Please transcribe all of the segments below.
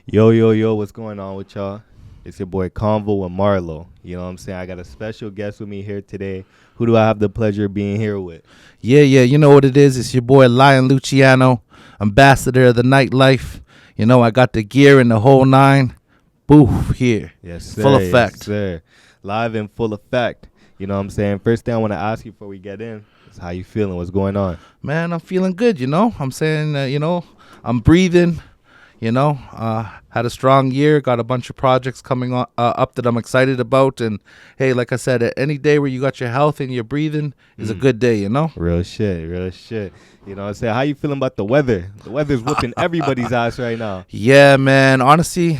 Yo, yo, yo, what's going on with y'all? It's your boy Convo with Marlo. You know what I'm saying? I got a special guest with me here today. Who do I have the pleasure of being here with? Yeah, you know what it is. It's your boy Lion Luciano, ambassador of the nightlife. You know, I got the gear and the whole nine. Boof, here. Yes, sir. Full Yes, effect. sir. Live in full effect. You know what I'm saying? First thing I want to ask you before we get in is how you feeling? What's going on? Man, I'm feeling good, you know. I'm saying, I'm breathing. Had a strong year, got a bunch of projects coming up that I'm excited about. And, hey, like I said, any day where you got your health and you're breathing is a good day, you know? Real shit, real shit. You know what I'm saying? How you feeling about the weather? The weather's whooping everybody's ass right now. Yeah, man. Honestly,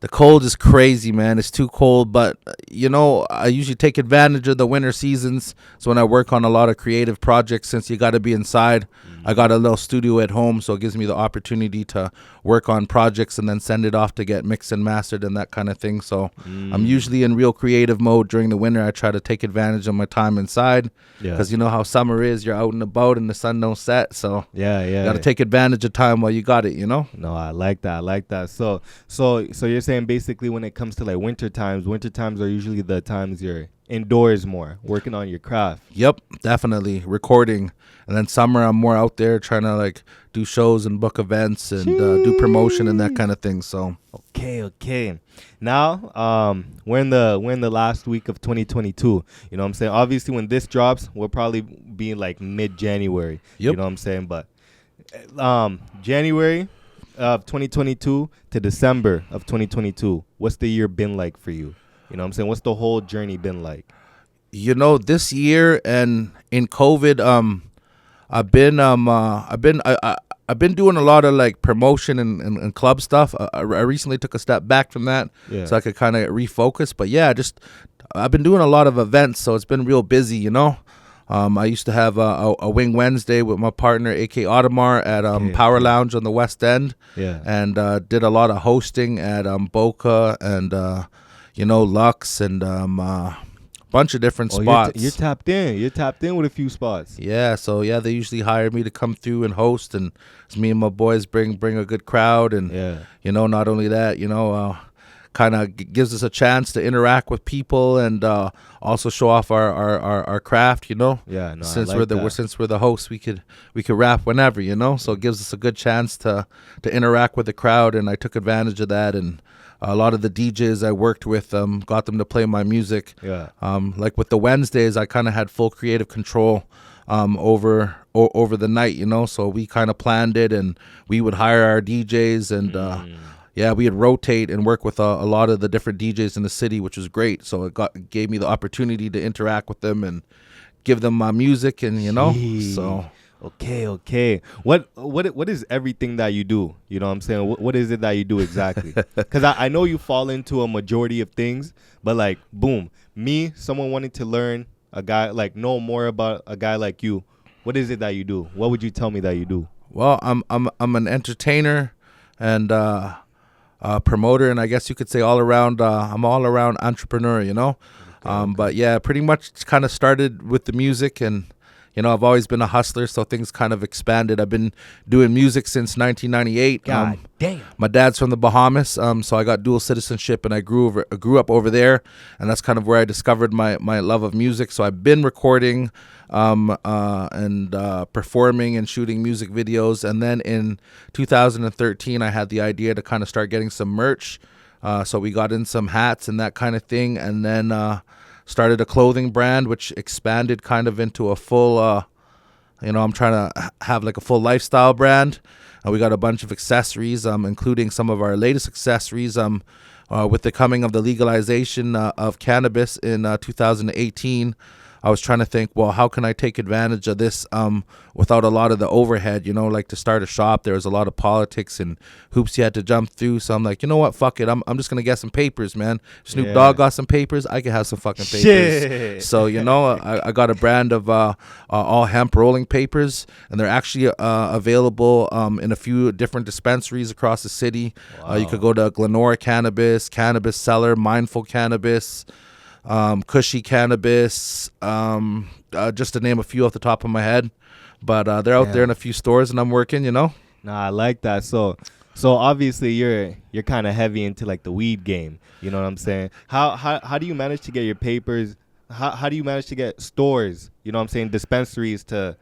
the cold is crazy, man. It's too cold, but I usually take advantage of the winter seasons. So when I work on a lot of creative projects, since you got to be inside, I got a little studio at home, so it gives me the opportunity to work on projects and then send it off to get mixed and mastered and that kind of thing. So I'm usually in real creative mode during the winter. I try to take advantage of my time inside because you know how summer is. You're out and about and the sun don't set. So Yeah. got to take advantage of time while you got it, you know? No, I like that. I like that. So you're saying basically when it comes to like winter times are usually the times you're indoors more, working on your craft. Yep, definitely recording. And then summer, I'm more out there trying to like do shows and book events and do promotion and that kind of thing. So Okay. Now, we're in the last week of 2022. You know what I'm saying? Obviously, when this drops, we'll probably be like mid-January. Yep. You know what I'm saying? But January of 2022 to December of 2022, what's the year been like for you? You know what I'm saying? What's the whole journey been like? this year and in COVID, I've been doing a lot of like promotion and club stuff. I recently took a step back from that so I could kind of refocus. But yeah, I've been doing a lot of events, so it's been real busy, you know. I used to have a Wing Wednesday with my partner, AK Audemars, at Power Lounge on the West End. Yeah. And did a lot of hosting at Boca and, Lux and bunch of different spots. You're tapped in. You're tapped in with a few spots. Yeah, so yeah, they usually hire me to come through and host, and it's me and my boys bring a good crowd, and not only that, kind of gives us a chance to interact with people and also show off our craft, you know. Yeah, no, since I like that. since we're the hosts, we could rap whenever, you know. So it gives us a good chance to interact with the crowd, and I took advantage of that. And a lot of the DJs I worked with got them to play my music. Yeah. Like with the Wednesdays, I kind of had full creative control over the night, you know. So we kind of planned it, and we would hire our DJs, and we would rotate and work with a lot of the different DJs in the city, which was great. So it gave me the opportunity to interact with them and give them my music, and so. Okay. What is everything that you do? You know what I'm saying? What is it that you do exactly? Because I know you fall into a majority of things, but like, boom, someone wanting to learn a guy, like know more about a guy like you. What is it that you do? What would you tell me that you do? Well, I'm an entertainer and promoter, and I guess you could say I'm all around entrepreneur, you know. Okay. But yeah, pretty much kind of started with the music, and I've always been a hustler, so things kind of expanded. I've been doing music since 1998. God damn. My dad's from the Bahamas, so I got dual citizenship, and I grew up over there, and that's kind of where I discovered my love of music. So I've been recording and performing and shooting music videos. And then in 2013, I had the idea to kind of start getting some merch. So we got in some hats and that kind of thing, and then started a clothing brand, which expanded kind of into a full, I'm trying to have like a full lifestyle brand. We got a bunch of accessories, including some of our latest accessories. With the coming of the legalization of cannabis in 2018, I was trying to think, well, how can I take advantage of this without a lot of the overhead? Like to start a shop, there was a lot of politics and hoops you had to jump through. So I'm like, you know what? Fuck it. I'm just going to get some papers, man. Snoop Dogg got some papers. I can have some fucking papers. Shit. So, I got a brand of all hemp rolling papers, and they're actually available in a few different dispensaries across the city. Wow. You could go to Glenora Cannabis, Cannabis Cellar, Mindful Cannabis, Cushy Cannabis, just to name a few off the top of my head. But they're out there in a few stores, and I'm working, Nah, I like that. So So obviously you're kind of heavy into like the weed game. You know what I'm saying? How do you manage to get your papers? How do you manage to get stores? You know what I'm saying? Dispensaries to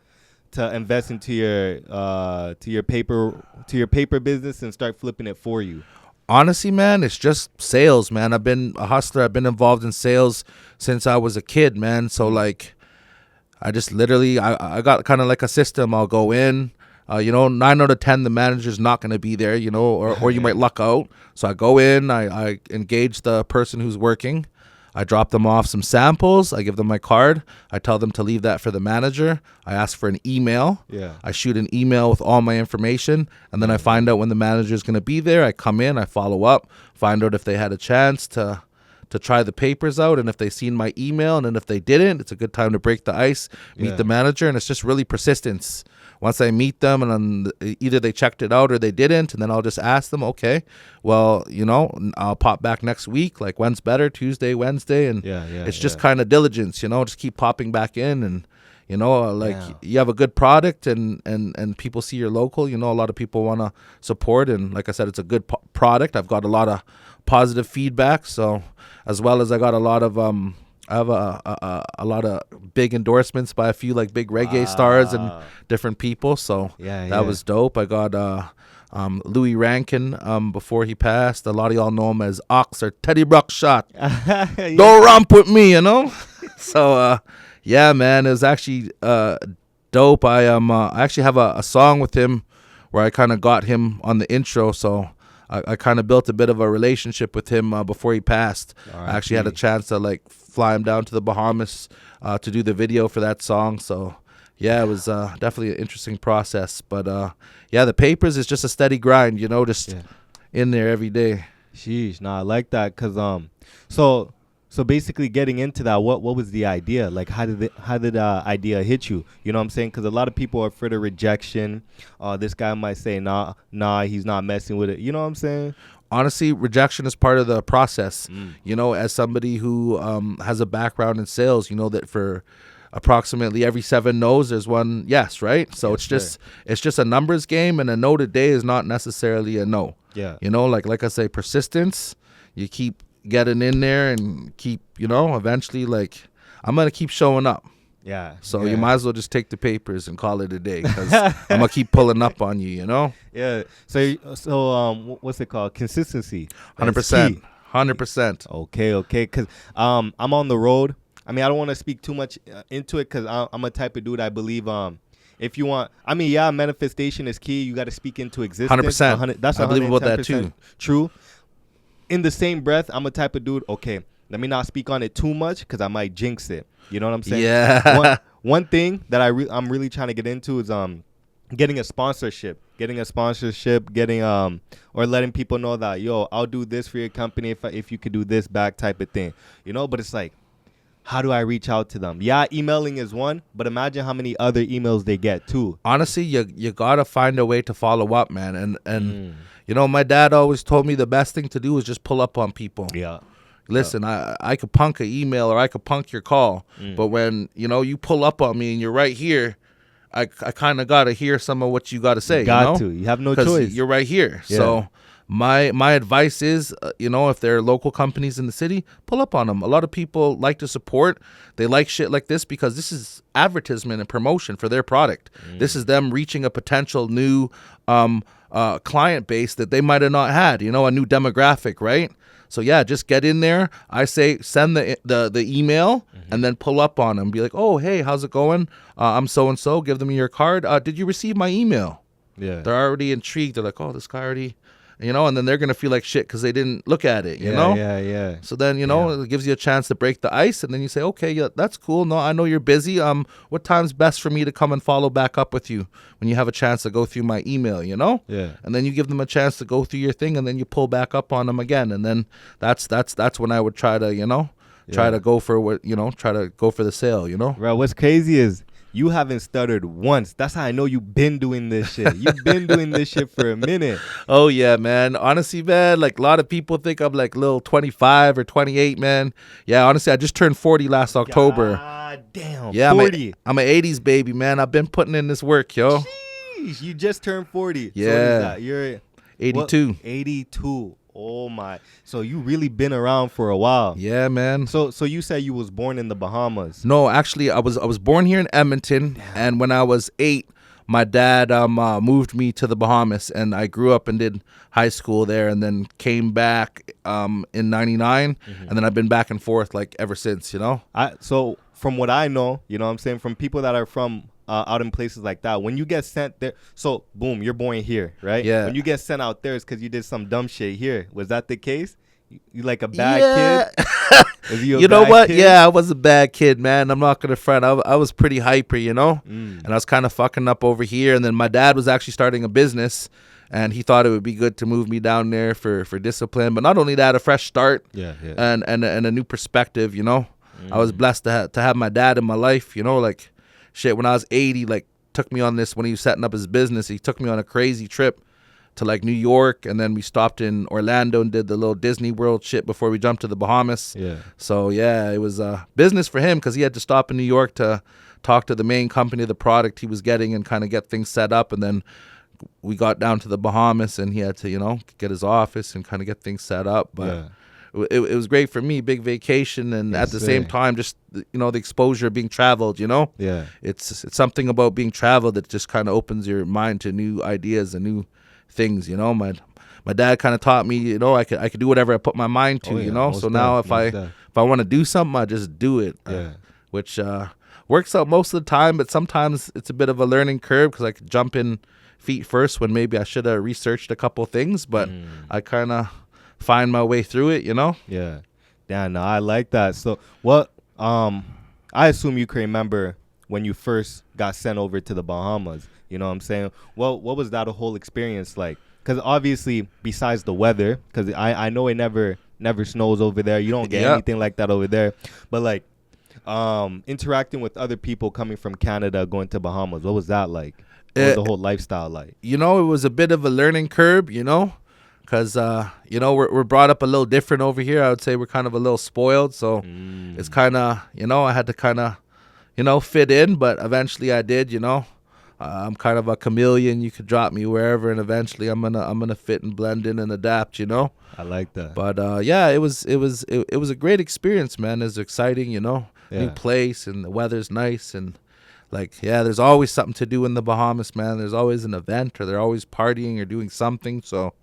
invest into your paper business and start flipping it for you. Honestly, man, it's just sales, man. I've been a hustler. I've been involved in sales since I was a kid, man. So like, I just literally, I got kind of like a system. I'll go in, 9 out of 10, the manager's not going to be there, or you might luck out. So I go in, I engage the person who's working. I drop them off some samples. I give them my card. I tell them to leave that for the manager. I ask for an email. Yeah. I shoot an email with all my information, and then I find out when the manager is going to be there. I come in, I follow up, find out if they had a chance to try the papers out, and if they seen my email, and then if they didn't, it's a good time to break the ice, meet the manager, and it's just really persistence. Once I meet them, and then either they checked it out or they didn't, and then I'll just ask them, okay, well, I'll pop back next week. Like, when's better? Tuesday, Wednesday, and it's just kind of diligence, just keep popping back in, and you have a good product, and people see you're local. A lot of people want to support, and like I said, it's a good product. I've got a lot of positive feedback, so as well as I got a lot of I have a lot of big endorsements by a few like big reggae stars and different people. So that was dope. I got Louis Rankin before he passed. A lot of y'all know him as Ox or Teddy Bruckshot. Don't romp with me, So yeah, man, it was actually dope. I actually have a song with him where I kind of got him on the intro. So I kind of built a bit of a relationship with him before he passed. I actually had a chance to like fly him down to the Bahamas to do the video for that song. So yeah, it was definitely an interesting process. But the papers is just a steady grind, just in there every day. Sheesh, I like that because so basically getting into that, what was the idea? Like, how did the idea hit you? You know what I'm saying? Because a lot of people are afraid of rejection. This guy might say, nah, he's not messing with it. You know what I'm saying? Honestly, rejection is part of the process. As somebody who has a background in sales, that for approximately every 7 no's, there's one yes, right? So it's just a numbers game, and a no today is not necessarily a no. Yeah. Like I say, persistence. You keep getting in there and keep, eventually, like, I'm going to keep showing up. Yeah. So you might as well just take the papers and call it a day, because I'm going to keep pulling up on you, Yeah. So what's it called? Consistency. 100%. 100%. Okay. Because I'm on the road. I mean, I don't want to speak too much into it because I'm a type of dude, I believe, if you want, manifestation is key. You got to speak into existence. 100%. That's I believe about that too. True. In the same breath, I'm a type of dude, okay, let me not speak on it too much because I might jinx it. You know what I'm saying? Yeah. One thing that I'm really trying to get into is getting a sponsorship, or letting people know that, yo, I'll do this for your company if you could do this back type of thing. But it's like, how do I reach out to them? Yeah, emailing is one, but imagine how many other emails they get too. Honestly, you got to find a way to follow up, man. And my dad always told me the best thing to do is just pull up on people. Yeah. Listen, I could punk an email or I could punk your call, but when, you pull up on me and you're right here, I kind of got to hear some of what you got to say. You have no choice. You're right here. Yeah. So my advice is, if there are local companies in the city, pull up on them. A lot of people like to support. They like shit like this because this is advertisement and promotion for their product. This is them reaching a potential new client base that they might have not had, a new demographic, right? So yeah, just get in there. I say send the email and then pull up on them. Be like, oh, hey, how's it going? I'm so-and-so. Give them your card. Did you receive my email? Yeah. They're already intrigued. They're like, oh, this guy already... and then they're going to feel like shit because they didn't look at it, you know? Yeah. So then, it gives you a chance to break the ice, and then you say, okay, yeah, that's cool. No, I know you're busy. What time's best for me to come and follow back up with you when you have a chance to go through my email, Yeah. And then you give them a chance to go through your thing, and then you pull back up on them again. And then that's when I would try to, try to go for try to go for the sale, Bro, what's crazy is you haven't stuttered once. That's how I know you've been doing this shit. You've been doing this shit for a minute. Oh, yeah, man. Honestly, man, like a lot of people think I'm like little 25 or 28, man. Yeah, honestly, I just turned 40 last October. God damn, yeah, 40. I'm an 80s baby, man. I've been putting in this work, yo. Jeez, you just turned 40. Yeah. So what is that? 82. 82. Oh my. So you really been around for a while. Yeah, man. So you said you was born in the Bahamas. No, actually, I was born here in Edmonton, and when I was 8, my dad moved me to the Bahamas, and I grew up and did high school there, and then came back in '99, and then I've been back and forth like ever since. So from what I know, you know what I'm saying, from people that are from out in places like that, when you get sent there, so boom, you're born here, right? Yeah. When you get sent out there, it's because you did some dumb shit here. Was that the case? You like a bad kid? Was you a You know bad what? kid? Yeah, I was a bad kid, man. I'm not gonna front. I was pretty hyper, and I was kind of fucking up over here. And then my dad was actually starting a business, and he thought it would be good to move me down there for discipline. But not only that, a fresh start, and a new perspective. I was blessed to have my dad in my life. Like shit. When I was 8, he like took me on this when he was setting up his business. He took me on a crazy trip to like New York, and then we stopped in Orlando and did the little Disney World shit before we jumped to the Bahamas. Yeah. So yeah, it was business for him because he had to stop in New York to talk to the main company of the product he was getting and kind of get things set up. And then we got down to the Bahamas, and he had to get his office and kind of get things set up. But it was great for me, big vacation, and at the same time, just the exposure of being traveled. Yeah. It's something about being traveled that just kind of opens your mind to new ideas and new things. My dad kind of taught me, I could do whatever I put my mind to. So now if I want to do something, I just do it. Which works out most of the time, but sometimes it's a bit of a learning curve because I could jump in feet first when maybe I should have researched a couple things, but I kind of find my way through it. Yeah. Damn, no, I like that. So what? I assume you can remember when you first got sent over to the Bahamas. You know what I'm saying? Well, what was that whole experience like? Because obviously, besides the weather, because I know it never snows over there. You don't get anything like that over there. But like interacting with other people coming from Canada going to Bahamas, what was that like? What was the whole lifestyle like? It was a bit of a learning curve, because we're brought up a little different over here. I would say we're kind of a little spoiled. So it's kind of, I had to kind of, fit in. But eventually I did, I'm kind of a chameleon. You could drop me wherever, and eventually I'm gonna fit and blend in and adapt. I like that. But it was a great experience, man. It's exciting, new place, and the weather's nice, and there's always something to do in the Bahamas, man. There's always an event, or they're always partying or doing something. So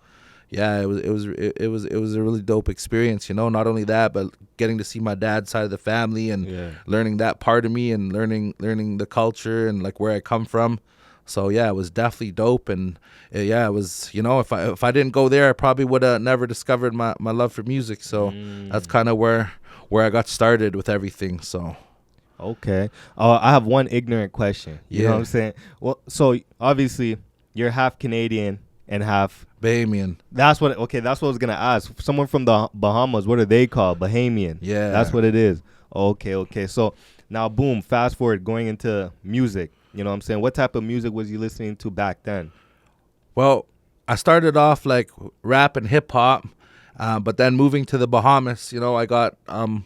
yeah, it was a really dope experience. Not only that, but getting to see my dad's side of the family and learning that part of me, and learning the culture and like where I come from. So yeah, it was definitely dope. And it was, if I didn't go there, I probably would have never discovered my love for music. So that's kind of where I got started with everything. So okay, I have one ignorant question. You know what I'm saying? Well, so obviously you're half Canadian and half Bahamian. That's what I was gonna ask. Someone from the Bahamas, what are they called? Bahamian. Yeah, that's what it is. Okay. So now, boom. Fast forward, going into music. You know what I'm saying? What type of music was you listening to back then? Well, I started off like rap and hip hop, but then moving to the Bahamas, I got all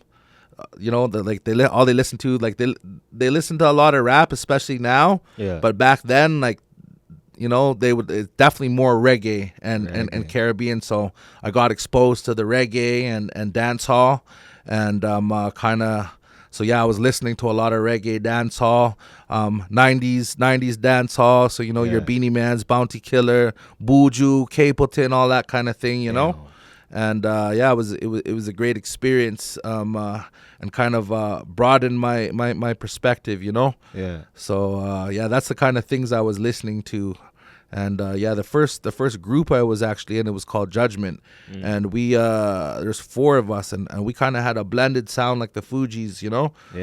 they listen to, like they listen to a lot of rap, especially now. Yeah. But back then, like, it's definitely more reggae and Caribbean. So I got exposed to the reggae and dance hall, and I was listening to a lot of reggae, dance hall, 90s dance hall. So your Beanie Mans, Bounty Killer, Buju, Capleton, all that kind of thing. And it was a great experience, and kind of broadened my perspective. Yeah. So that's the kind of things I was listening to. And the first group I was actually in, it was called Judgment, and we there's 4 of us, and we kind of had a blended sound like the Fugees,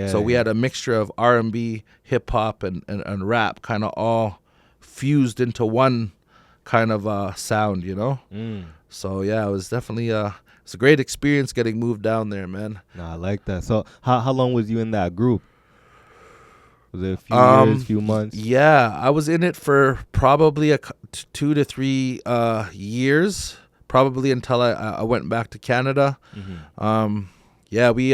So we had a mixture of R&B, hip hop, and rap, kind of all fused into one kind of sound, So yeah, it was definitely it's a great experience getting moved down there, man. No, I like that. So how long was you in that group? Was it a few years, few months? Yeah, I was in it for probably 2 to 3 years, probably until I went back to Canada. We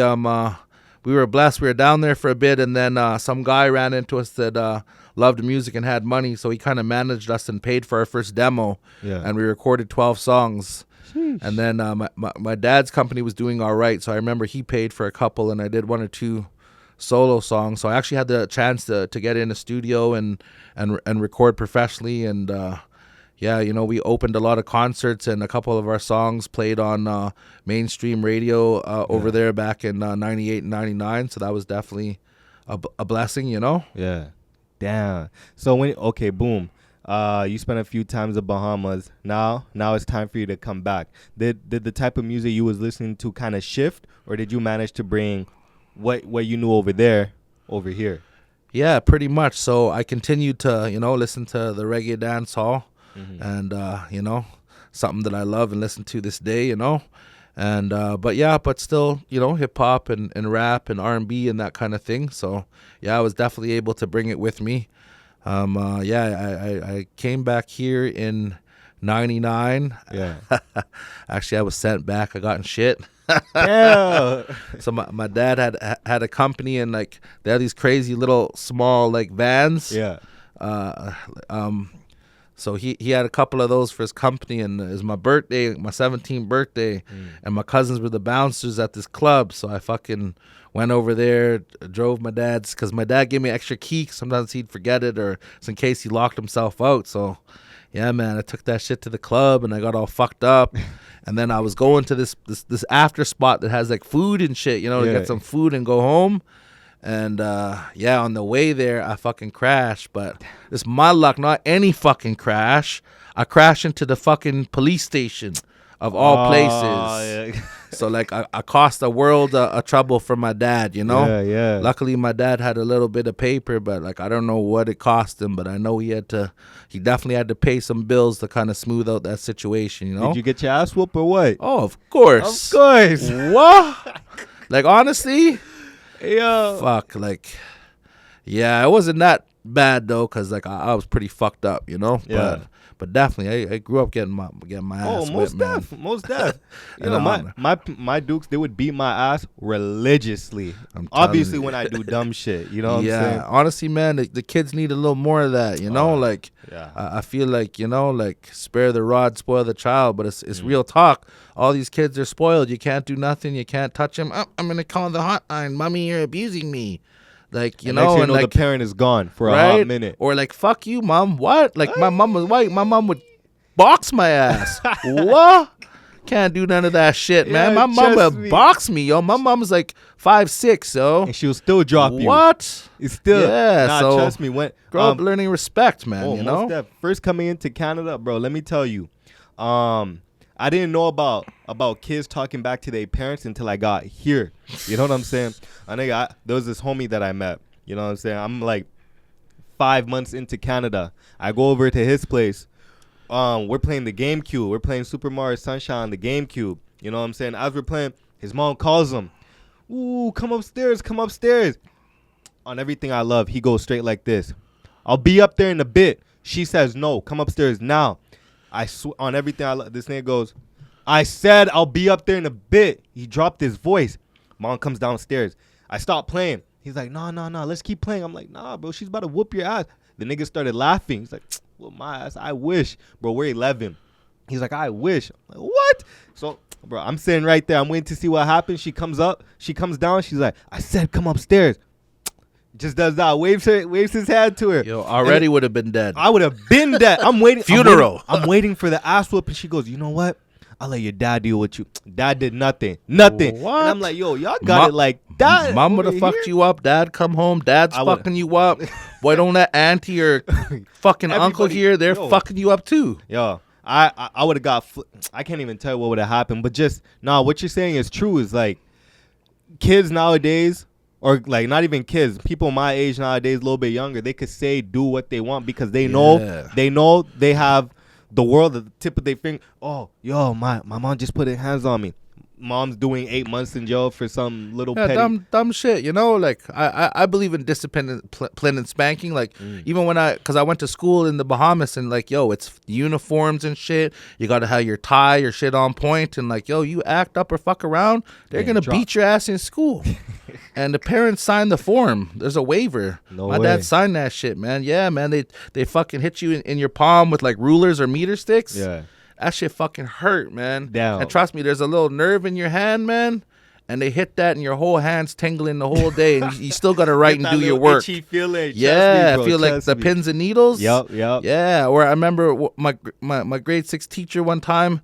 were blessed. We were down there for a bit, and then some guy ran into us that loved music and had money, so he kind of managed us and paid for our first demo. And we recorded 12 songs. Sheesh. And then my dad's company was doing all right, so I remember he paid for a couple, and I did 1 or 2 solo songs. So I actually had the chance to get in a studio and record professionally. And yeah, you know, we opened a lot of concerts, and a couple of our songs played on mainstream radio over there back in 98 and 99. So that was definitely a blessing, you know? Yeah. Damn. So boom. You spent a few times in Bahamas. Now it's time for you to come back. Did the type of music you was listening to kind of shift, or did you manage to bring what you knew over there over here? Yeah, pretty much. So I continued to, you know, listen to the reggae dance hall, and you know, something that I love and listen to this day, you know. And but still, you know, hip hop and rap and R&B and that kind of thing. So yeah, I was definitely able to bring it with me. I came back here in 99. Yeah. Actually, I was sent back. I got in shit. Yeah. So my dad had a company, and like they had these crazy little small like vans. Yeah. So he had a couple of those for his company, and it was my birthday, my 17th birthday, and my cousins were the bouncers at this club. So I fucking went over there, drove my dad's, because my dad gave me an extra key. Sometimes he'd forget it, or it's in case he locked himself out. So yeah, man, I took that shit to the club, and I got all fucked up. And then I was going to this after spot that has like food and shit, you know, to get some food and go home. And on the way there, I fucking crashed. But it's my luck, not any fucking crash. I crashed into the fucking police station of all places. Yeah. So like I cost the world a trouble for my dad, you know. Yeah. Luckily, my dad had a little bit of paper, but like I don't know what it cost him, but I know he definitely had to pay some bills to kind of smooth out that situation, you know. Did you get your ass whooped or what? Oh, of course. Of course. What? Like honestly. Yeah. Fuck, like, yeah, it wasn't that bad though, cause like I was pretty fucked up, you know. Yeah. But definitely, I grew up getting my ass whipped, man. Most def. You know, my dukes, they would beat my ass religiously. Obviously, when I do dumb shit, you know what I'm saying? Honestly, man, the kids need a little more of that, you know. Like, I feel like, you know, like spare the rod, spoil the child. But it's real talk. All these kids are spoiled. You can't do nothing. You can't touch them. Oh, I'm gonna call the hotline. Mommy, you're abusing me. Like, you know, and like, the parent is gone for a hot minute. Or like, fuck you, mom. What? Like, my mom was white. My mom would box my ass. What? Can't do none of that shit, man. My mom would box me, yo. My mom was like 5'6", yo. And she'll still drop you. What? It's still. Yeah, nah, so trust me. Grow up learning respect, man, you know? First coming into Canada, bro, let me tell you. I didn't know about kids talking back to their parents until I got here. You know what I'm saying? There was this homie that I met. You know what I'm saying? I'm like 5 months into Canada. I go over to his place. We're playing the GameCube. We're playing Super Mario Sunshine on the GameCube. You know what I'm saying? As we're playing, his mom calls him. Ooh, come upstairs. On everything I love, he goes straight like this. I'll be up there in a bit. She says, no, come upstairs now. On everything I love, this nigga goes, I said I'll be up there in a bit. He dropped his voice. Mom comes downstairs. I stopped playing. He's like, no, let's keep playing. I'm like, nah, bro, she's about to whoop your ass. The nigga started laughing. He's like, whoop my ass. I wish. Bro, we're 11. He's like, I wish. I'm like, what? So, bro, I'm sitting right there. I'm waiting to see what happens. She comes up. She comes down. She's like, I said come upstairs. Just does that. Waves his hand to her. Yo, already would have been dead. I would have been dead. I'm waiting. Funeral. I'm waiting for the ass whoop, and she goes, you know what? I'll let your dad deal with you. Dad did nothing. What? And I'm like, yo, y'all got it like that. Mom would have fucked you up. Dad come home. Dad's fucking you up. Boy, don't let auntie or fucking uncle here. They're fucking you up too. Yo, I would have got. I can't even tell you what would have happened. But just what you're saying is true. Is like kids nowadays. Or like not even kids, people my age nowadays, a little bit younger, they could say do what they want because they know they have the world at the tip of their finger. Oh, yo, my mom just put her hands on me. mom's doing 8 months in jail for some little Yeah, petty. dumb shit, you know. Like I believe in discipline and spanking. Like even when because I went to school in the Bahamas and like yo, it's uniforms and shit. You gotta have your tie, your shit on point, and like yo, you act up or fuck around, they're gonna beat your ass in school. And the parents sign the form. There's a waiver. My dad signed that shit, man. Yeah, man. They fucking hit you in your palm with like rulers or meter sticks. Yeah. That shit fucking hurt, man. Damn. And trust me, there's a little nerve in your hand, man. And they hit that, and your whole hand's tingling the whole day, and you still gotta write and do your work. Itchy feeling. Yeah, I feel like the pins and needles. Yep. Yeah, or I remember my grade 6 teacher one time,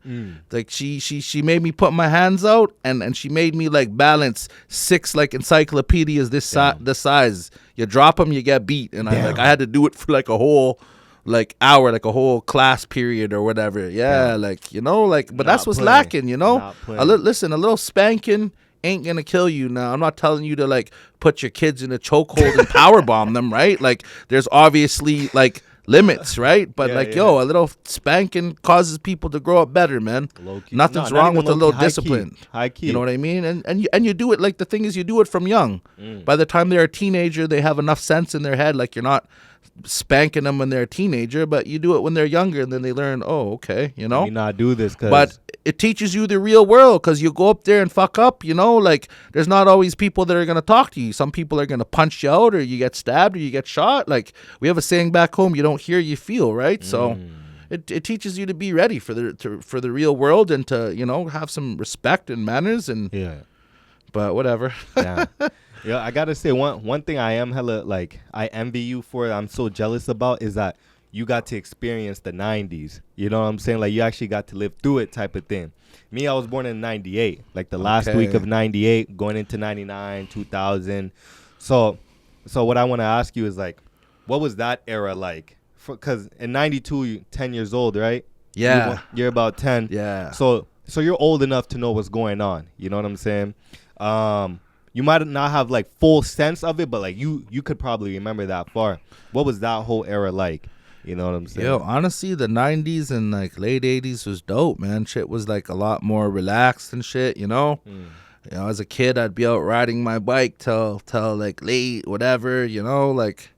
like she made me put my hands out, and she made me like balance 6 like encyclopedias this size. You drop them, you get beat, and I had to do it for like a whole like hour, like a whole class period or whatever. Yeah. Like you know, like but that's what's lacking, you know. Listen, a little spanking ain't gonna kill you. Now I'm not telling you to like put your kids in a chokehold and power bomb them, right? Like there's obviously like limits, right? But yo, a little spanking causes people to grow up better, man. Nothing's wrong with a little discipline. High key. You know what I mean? And you do it, like the thing is you do it from young. By the time they're a teenager, they have enough sense in their head. Like you're not spanking them when they're a teenager, but you do it when they're younger, and then they learn, oh, okay, you know. Let me not do this, but it teaches you the real world, because you go up there and fuck up, you know. Like there's not always people that are gonna talk to you. Some people are gonna punch you out, or you get stabbed, or you get shot. Like we have a saying back home: you don't hear, you feel, right? So it teaches you to be ready for the real world, and to, you know, have some respect and manners. And but whatever. Yeah, I gotta say one thing I am hella like I envy you for. I'm so jealous about is that you got to experience the 90s. You know what I'm saying? Like you actually got to live through it, type of thing. Me, I was born in 98, like the last week of 98, going into 99, 2000. So what I want to ask you is like, what was that era like? Because in 92, you're 10 years old, right? Yeah, you're about 10. Yeah. So you're old enough to know what's going on. You know what I'm saying? You might not have like full sense of it, but like you could probably remember that far. What was that whole era like? You know what I'm saying? Yo, honestly, the 90s and like late 80s was dope, man. Shit was like a lot more relaxed and shit, you know? You know, as a kid, I'd be out riding my bike till like late, whatever, you know? Like,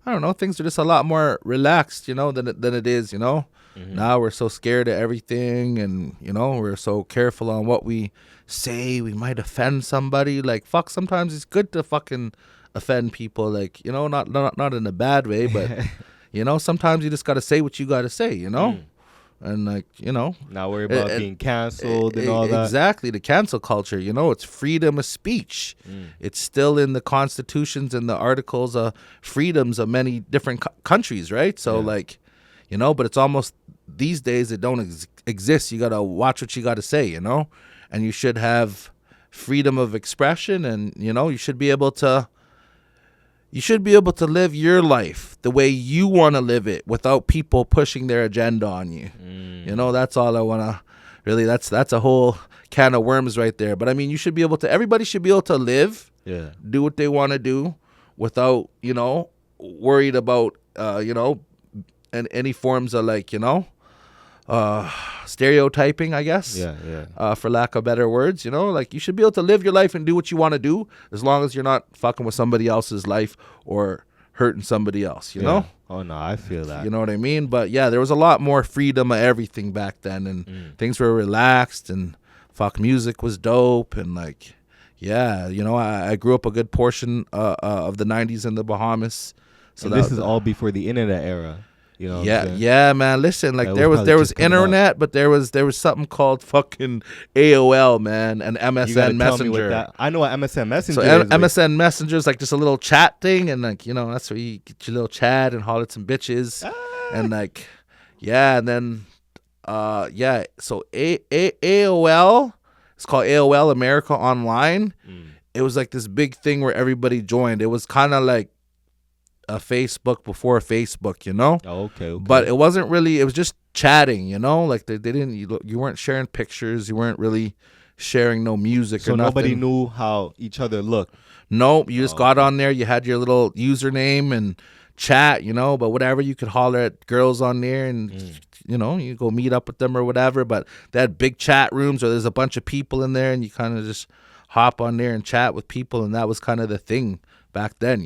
I don't know, things are just a lot more relaxed, you know, than it is, you know? Now we're so scared of everything, and, you know, we're so careful on what we say. We might offend somebody. Like, fuck, sometimes it's good to fucking offend people, like, you know, not in a bad way, but... You know, sometimes you just got to say what you got to say, you know? And, like, you know. Not worry about being canceled and all that. Exactly. The cancel culture, you know, it's freedom of speech. It's still in the constitutions and the articles of freedoms of many different countries, right? So, like, you know, but it's almost these days it don't exist. You got to watch what you got to say, you know? And you should have freedom of expression, and, you know, you should be able to live your life the way you want to live it without people pushing their agenda on you. You know, that's all I want to really, that's a whole can of worms right there. But I mean, everybody should be able to live, do what they want to do without, you know, worried about, you know, any forms of like, you know, stereotyping, I guess. For lack of better words, you know, like you should be able to live your life and do what you want to do, as long as you're not fucking with somebody else's life or hurting somebody else, you know? Oh no, I feel that. You know what I mean? But yeah, there was a lot more freedom of everything back then, and things were relaxed, and fuck, music was dope, and like, yeah, you know, I grew up a good portion of the 90s in the Bahamas. So this is all before the internet era. You know yeah, man. Listen, like there was internet, but there was something called fucking AOL, man, and MSN Messenger. I know what MSN Messenger is. MSN Messenger is like just a little chat thing, and like, you know, that's where you get your little chat and holler at some bitches, and like, yeah, and then so AOL, it's called AOL America Online. It was like this big thing where everybody joined. It was kind of like a Facebook before Facebook, you know? Okay. But it wasn't really, it was just chatting, you know? Like they didn't, you weren't sharing pictures, you weren't really sharing no music or nothing. So nobody knew how each other looked? Nope, you just got on there, you had your little username and chat, you know? But whatever, you could holler at girls on there and you go meet up with them or whatever. But they had big chat rooms where there's a bunch of people in there, and you kind of just hop on there and chat with people, and that was kind of the thing back then,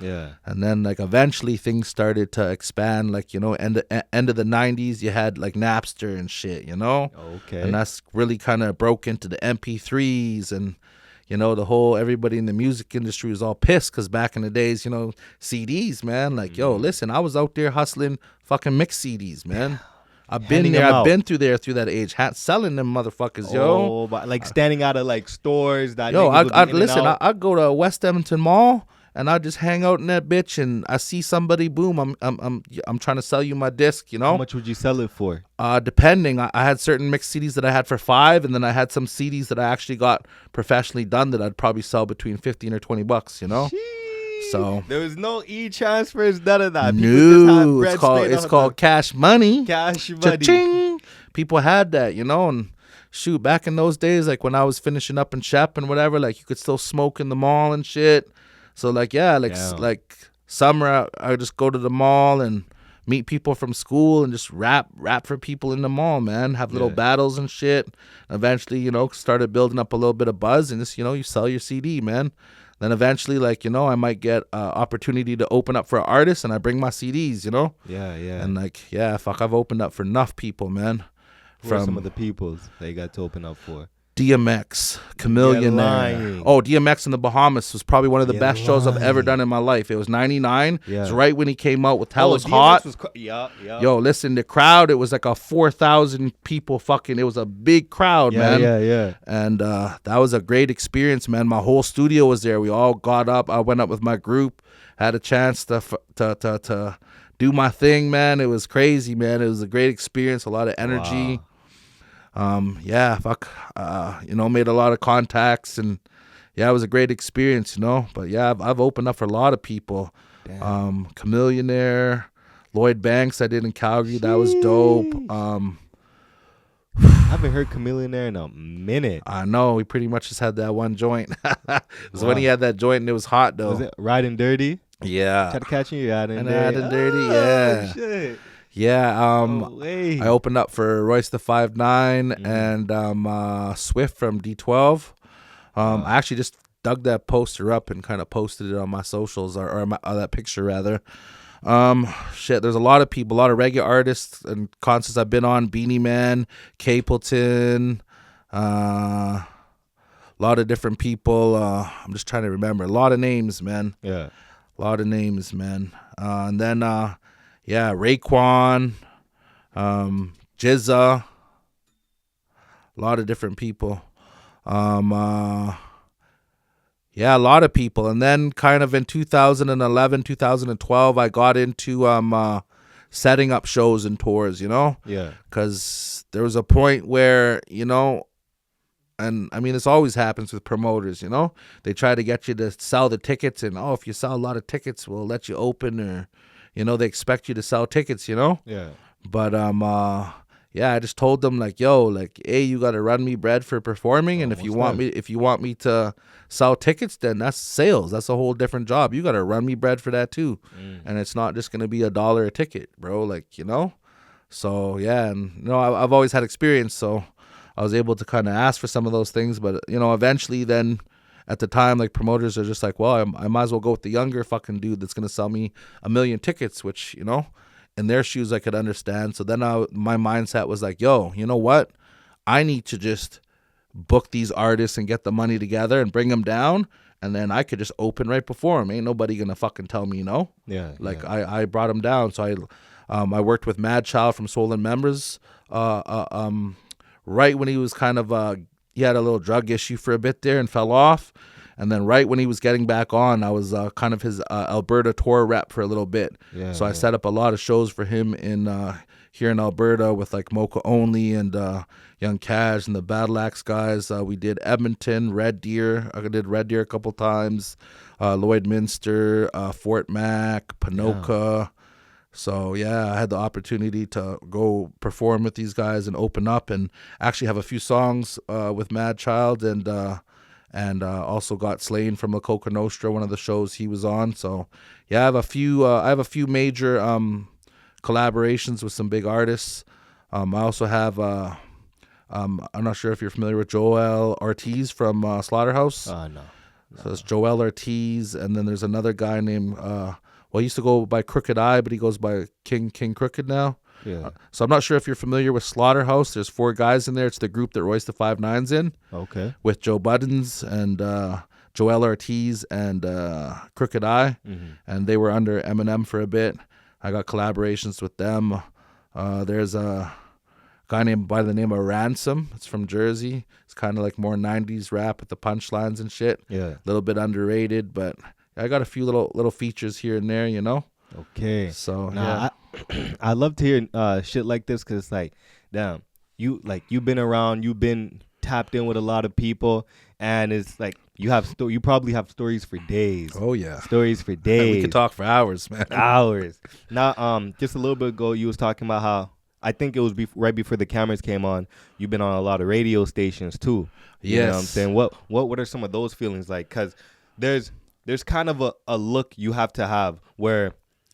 Yeah. And then like eventually things started to expand, like end of the 90s you had like Napster and shit, Okay. and that's really kind of broke into the MP3s, and the whole everybody in the music industry was all pissed because back in the days, CDs, man, like yo, listen, I was out there hustling fucking mix CDs, man. I've been Handing there. them I've out. been through that age, selling them motherfuckers, yo. Oh, but like standing out of like stores that Yo, niggas would be I'd in and listen. out. I'd go to West Edmonton Mall and I just hang out in that bitch, and I see somebody, boom, I'm trying to sell you my disc, How much would you sell it for? Depending, I had certain mixed CDs that I had for $5, and then I had some CDs that I actually got professionally done that I'd probably sell between $15 or $20, Sheesh. So there was no e-transfers, none of that. People just had no, bread it's called cash money. cash money. Cha-ching. People had that, and shoot, back in those days, like when I was finishing up in Shep and whatever, like you could still smoke in the mall and shit. So like, yeah, like summer, I just go to the mall and meet people from school and just rap for people in the mall, man. Have little battles and shit. Eventually, started building up a little bit of buzz, and just, you sell your CD, man. Then eventually, like, I might get opportunity to open up for artists, and I bring my CDs, Yeah, yeah. And like, yeah, fuck, I've opened up for enough people, man. Who are some of the peoples that you got to open up for? DMX, Chameleonaire. Oh, DMX in the Bahamas was probably one of the best shows I've ever done in my life. It was 99. Yeah. It was right when he came out with Hell is DMX Hot. was Yo, listen, the crowd, it was like a 4,000 people fucking, it was a big crowd, man. Yeah. And that was a great experience, man. My whole studio was there. We all got up. I went up with my group, had a chance to do my thing, man. It was crazy, man. It was a great experience, a lot of energy. Wow. Yeah, fuck, made a lot of contacts, and yeah, it was a great experience, but yeah, I've opened up for a lot of people. Damn. Chameleonaire, Lloyd Banks I did in Calgary. That was dope. I haven't heard Chameleonaire in a minute. I know, we pretty much just had that one joint. It was when he had that joint, and it was hot though. Was it Riding Dirty? Yeah. Try to catch you Riding Dirty. Riding Dirty, yeah. Shit. Yeah, No way. I opened up for Royce the 5'9" and Swift from D12. I actually just dug that poster up and kind of posted it on my socials, or that picture rather. Shit, there's a lot of people, a lot of reggae artists and concerts I've been on. Beanie Man, Capleton, a lot of different people. I'm just trying to remember. A lot of names, man. Yeah. A lot of names, man. And then, yeah, Raekwon, Jizza, a lot of different people. Yeah, a lot of people. And then kind of in 2011, 2012, I got into setting up shows and tours, Yeah. because there was a point where, and I mean, this always happens with promoters, they try to get you to sell the tickets, and if you sell a lot of tickets, we'll let you open, or they expect you to sell tickets, Yeah. But yeah, I just told them like, yo, like, hey, you got to run me bread for performing, and if you want me to sell tickets, then that's sales. That's a whole different job. You got to run me bread for that too, and it's not just gonna be $1 a ticket, bro. Like, So yeah, and I've always had experience, so I was able to kind of ask for some of those things, but eventually then. At the time, like, promoters are just like, well, I might as well go with the younger fucking dude that's going to sell me 1 million tickets, which, in their shoes I could understand. So then my mindset was like, yo, you know what? I need to just book these artists and get the money together and bring them down, and then I could just open right before them. Ain't nobody going to fucking tell me no. Yeah. Like, I brought them down. So I worked with Mad Child from Soul and Members right when he was kind of he had a little drug issue for a bit there and fell off. And then right when he was getting back on, I was kind of his Alberta tour rep for a little bit. Yeah, so I set up a lot of shows for him here in Alberta with like Mocha Only and Young Cash and the Battle Axe guys. We did Edmonton, Red Deer. I did Red Deer a couple times. Lloydminster, Fort Mac, Ponoka. Yeah. So, yeah, I had the opportunity to go perform with these guys and open up and actually have a few songs with Mad Child and also got Slain from La Coca Nostra, one of the shows he was on. So, yeah, I have a few major collaborations with some big artists. I also have I'm not sure if you're familiar with Joel Ortiz from Slaughterhouse. No. So it's Joel Ortiz, and then there's another guy named he used to go by Crooked Eye, but he goes by King Crooked now. Yeah. So I'm not sure if you're familiar with Slaughterhouse. There's 4 guys in there. It's the group that Royce the 5'9's in. Okay. With Joe Buttons and Joel Ortiz and Crooked Eye, and they were under Eminem for a bit. I got collaborations with them. There's a guy named by the name of Ransom. It's from Jersey. It's kind of like more 90s rap with the punchlines and shit. Yeah. A little bit underrated, but I got a few little features here and there, you know? Okay. So, yeah. I love to hear shit like this because it's like, damn, you've been around, you've been tapped in with a lot of people, and it's like you probably have stories for days. Oh, yeah. Stories for days. We could talk for hours, man. Hours. Now, just a little bit ago, you was talking about how, I think it was right before the cameras came on, you've been on a lot of radio stations too. You know what I'm saying? What are some of those feelings like? Because there's kind of a look you have to have where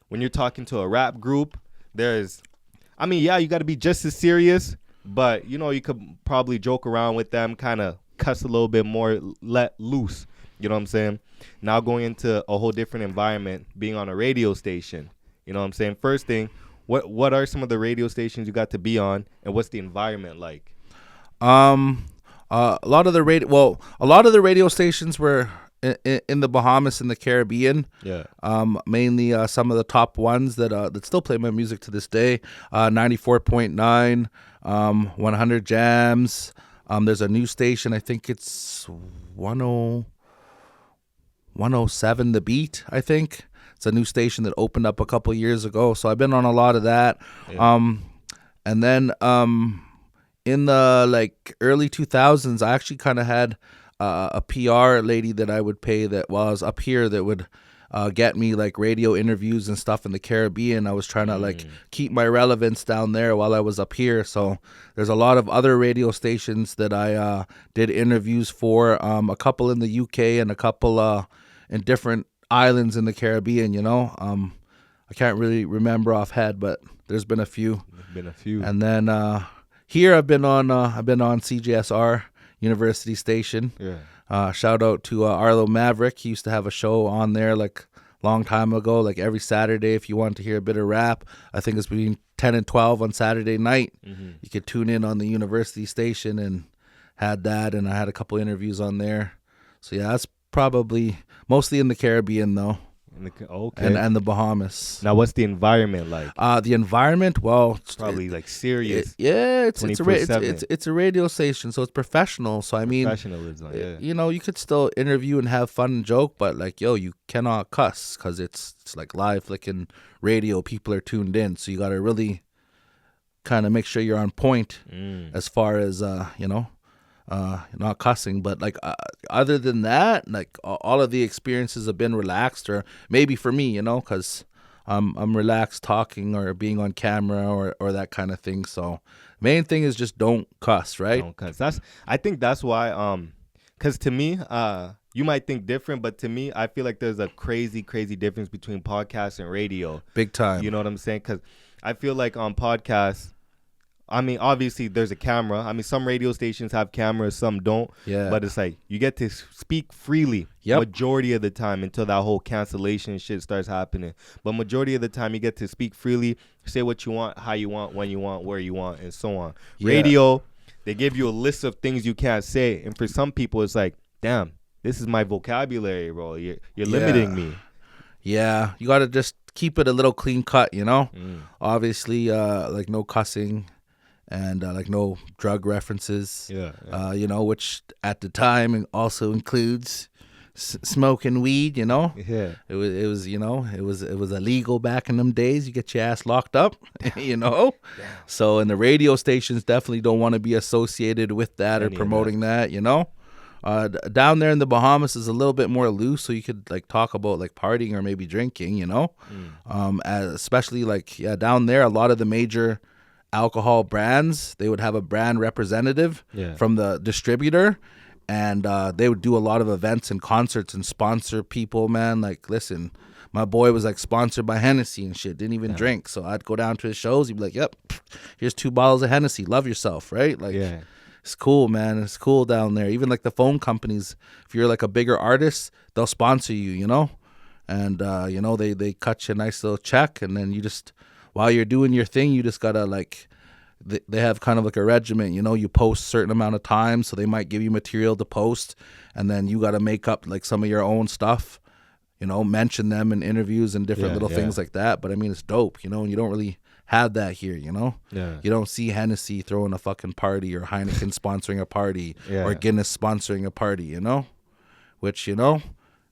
when you're talking to a rap group, you got to be just as serious, but, you could probably joke around with them, kind of cuss a little bit more, let loose. You know what I'm saying? Now going into a whole different environment, being on a radio station. You know what I'm saying? First thing, what are some of the radio stations you got to be on, and what's the environment like? A lot of the radio stations were in the Bahamas and the Caribbean. Yeah. Mainly some of the top ones that still play my music to this day. 94.9, 100 Jams. There's a new station. I think it's 107 The Beat, I think. It's a new station that opened up a couple years ago. So I've been on a lot of that. Yeah. And then in the early 2000s, I actually kind of had a PR lady that I would pay that was up here that would get me radio interviews and stuff in the Caribbean. I was trying to keep my relevance down there while I was up here. So there's a lot of other radio stations that I did interviews for, a couple in the UK and a couple in different islands in the Caribbean, I can't really remember offhand, but there's been a few. And then here I've been on CJSR University Station. Yeah. Shout out to Arlo Maverick. He used to have a show on there long time ago, every Saturday. If you want to hear a bit of rap, I think it's between 10 and 12 on Saturday night. You could tune in on the university station, and had that, and I had a couple interviews on there. So yeah, that's probably mostly in the Caribbean though. And the Bahamas. Now, what's the environment like? The environment, well, it's probably serious. It's a radio station, so it's professional. So Professionalism, yeah. You could still interview and have fun and joke, but you cannot cuss because it's live flicking radio. People are tuned in, so you got to really kind of make sure you're on point as far as not cussing, but other than that, all of the experiences have been relaxed, or maybe for me, because I'm relaxed talking or being on camera or that kind of thing. So main thing is just don't cuss, right? Don't cuss. I think that's why, because to me, you might think different, but to me, I feel like there's a crazy difference between podcast and radio. Big time. You know what I'm saying? Because I feel like on podcasts, obviously there's a camera. Some radio stations have cameras, some don't. Yeah. But it's you get to speak freely majority of the time until that whole cancellation shit starts happening. But majority of the time you get to speak freely, say what you want, how you want, when you want, where you want, and so on. Yeah. Radio, they give you a list of things you can't say. And for some people, it's damn, this is my vocabulary, bro. You're limiting me. Yeah. You got to just keep it a little clean cut, Obviously, no cussing. And no drug references, which at the time also includes smoking weed. Yeah, it was illegal back in them days. You get your ass locked up, Damn. So, and the radio stations definitely don't want to be associated with that or promoting that. Down there in the Bahamas is a little bit more loose, so you could talk about partying or maybe drinking. Especially down there, a lot of the major alcohol brands, they would have a brand representative from the distributor, and they would do a lot of events and concerts and sponsor people, man. Listen, my boy was like sponsored by Hennessy and shit, didn't even drink. So I'd go down to his shows. He'd be like, "Yep, here's 2 bottles of Hennessy. Love yourself," right? Like, it's cool, man. It's cool down there. Even like the phone companies, if you're like a bigger artist, they'll sponsor you, you know, and you know, they cut you a nice little check, and then you just, while you're doing your thing, you just gotta like, they have kind of like a regiment, you know, you post a certain amount of time, so they might give you material to post, and then you got to make up like some of your own stuff, you know, mention them in interviews and different little things like that. But I mean, it's dope, you know, and you don't really have that here, you know. You don't see Hennessy throwing a fucking party, or Heineken sponsoring a party, or Guinness sponsoring a party, you know, which, you know,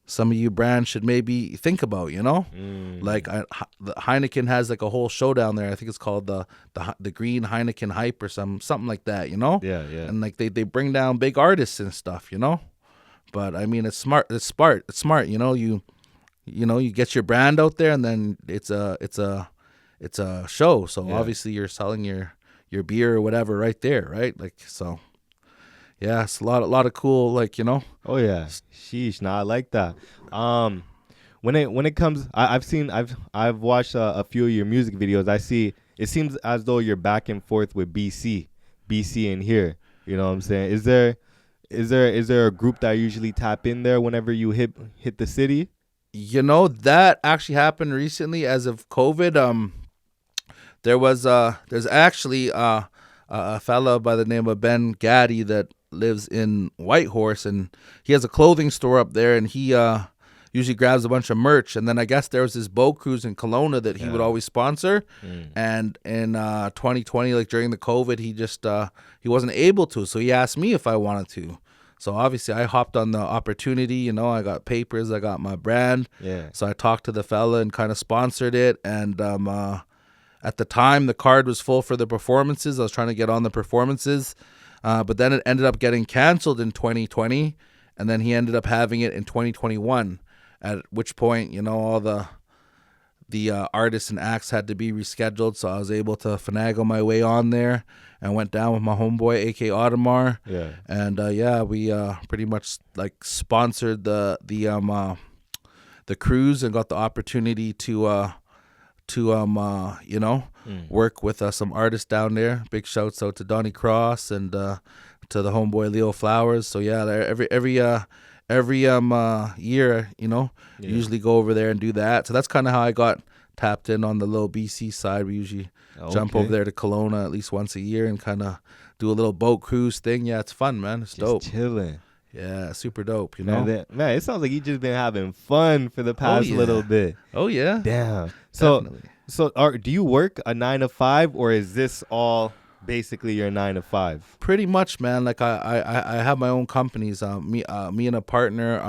some of you brands should maybe think about, you know. Like the Heineken has like a whole show down there. I think it's called the Green Heineken Hype or something like that, you know. And like they bring down big artists and stuff, you know. But I mean, it's smart, you know. You know, you get your brand out there, and then it's a show. So obviously you're selling your beer or whatever right there, right? Like, so yeah, it's a lot of cool, like, you know. Oh yeah, sheesh. Nah, I like that. When it comes, I've watched a few of your music videos. I see it seems as though you're back and forth with BC in here. You know what I'm saying? Is there a group that usually tap in there whenever you hit the city? You know, that actually happened recently as of COVID. There's actually a fella by the name of Ben Gaddy that lives in Whitehorse, and he has a clothing store up there, and he usually grabs a bunch of merch. And then I guess there was this boat cruise in Kelowna that he would always sponsor. And in 2020, like during the COVID, he just he wasn't able to, so he asked me if I wanted to. So obviously I hopped on the opportunity, you know. I got papers, I got my brand. So I talked to the fella and kind of sponsored it. And at the time, the card was full for the performances. I was trying to get on the performances. But then it ended up getting canceled in 2020, and then he ended up having it in 2021, at which point, you know, all the artists and acts had to be rescheduled, so I was able to finagle my way on there and went down with my homeboy, A.K. Audemars. And we pretty much like sponsored the cruise and got the opportunity to you know, work with some artists down there. Big shouts out to Donnie Cross and to the homeboy Leo Flowers. So yeah, every year, you know, usually go over there and do that. So that's kind of how I got tapped in on the little BC side. We usually jump over there to Kelowna at least once a year and kind of do a little boat cruise thing. Yeah, it's fun, man. It's dope. Chilling. Yeah, super dope, you know. Man, it sounds like you just been having fun for the past little bit. Oh yeah. Damn. Definitely. So do you work a 9 to 5, or is this all basically your 9 to 5? Pretty much, man. Like I have my own companies. Me and a partner.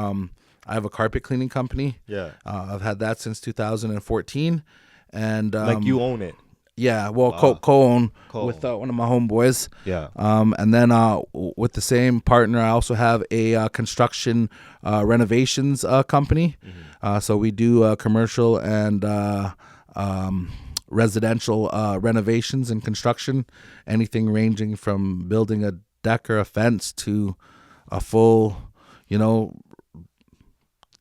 I have a carpet cleaning company. I've had that since 2014, and like you own it. Yeah, well, co-own with one of my homeboys. And then with the same partner, I also have a construction renovations company. So we do commercial and residential renovations and construction, anything ranging from building a deck or a fence to a full, you know,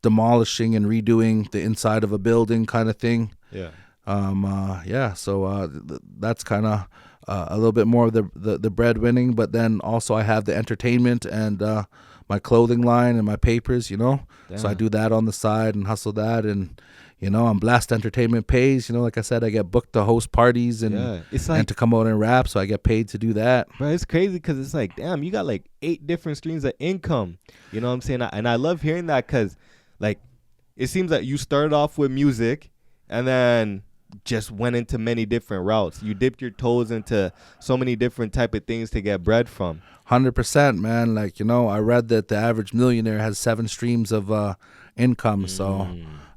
demolishing and redoing the inside of a building kind of thing. So that's kind of a little bit more of the breadwinning, but then also I have the entertainment and my clothing line and my papers, you know. So I do that on the side and hustle that, and you know, I'm Blast Entertainment pays, you know, like I said, I get booked to host parties and it's like, and to come out and rap, so I get paid to do that. Bro, it's crazy because it's like, damn, you got like 8 different streams of income. You know what I'm saying? And I love hearing that because, like, it seems that you started off with music and then just went into many different routes. You dipped your toes into so many different type of things to get bread from. 100%, man. Like, you know, I read that the average millionaire has 7 streams of income. So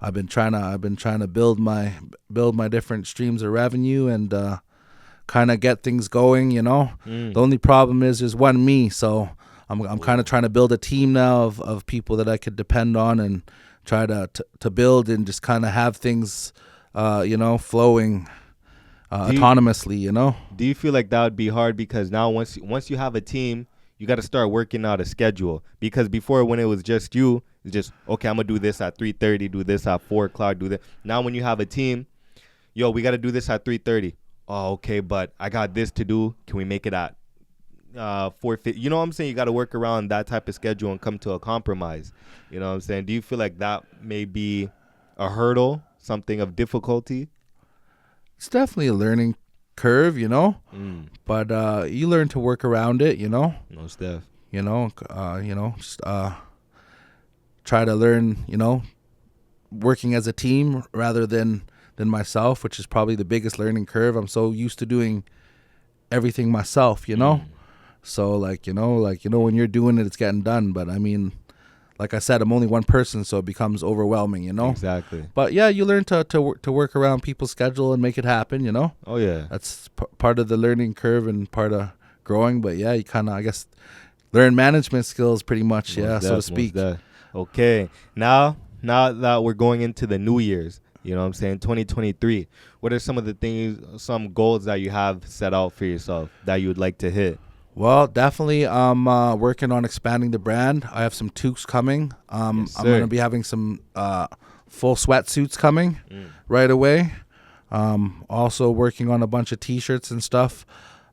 I've been trying to build my different streams of revenue and kind of get things going, you know. The only problem is there's one me, so I'm kind of trying to build a team now of people that I could depend on and try to build and just kind of have things you know, flowing autonomously, you know. Do you feel like that would be hard because now once you have a team, you got to start working out a schedule? Because before, when it was just you, It's just, okay, I'm going to do this at 3:30, do this at 4 o'clock, do that. Now when you have a team, yo, we got to do this at 3:30. Oh, okay, but I got this to do. Can we make it at 4:50? You know what I'm saying? You got to work around that type of schedule and come to a compromise. You know what I'm saying? Do you feel like that may be a hurdle, something of difficulty? It's definitely a learning curve, but you learn to work around it, No, Steph. just try to learn, working as a team rather than myself, which is probably the biggest learning curve. I'm so used to doing everything myself, So when you're doing it, it's getting done. But I mean, like I said, I'm only one person, so it becomes overwhelming, Exactly. But yeah, you learn to work around people's schedule and make it happen, Oh, yeah. That's part of the learning curve and part of growing. But yeah, you kind of, I guess, learn management skills pretty much, so to speak. Okay. Now that we're going into the New Year's, 2023, what are some of the things, some goals that you have set out for yourself that you would like to hit? Well, definitely I'm working on expanding the brand. I have some toques coming. Yes, I'm going to be having some full sweatsuits coming right away. Also working on a bunch of T-shirts and stuff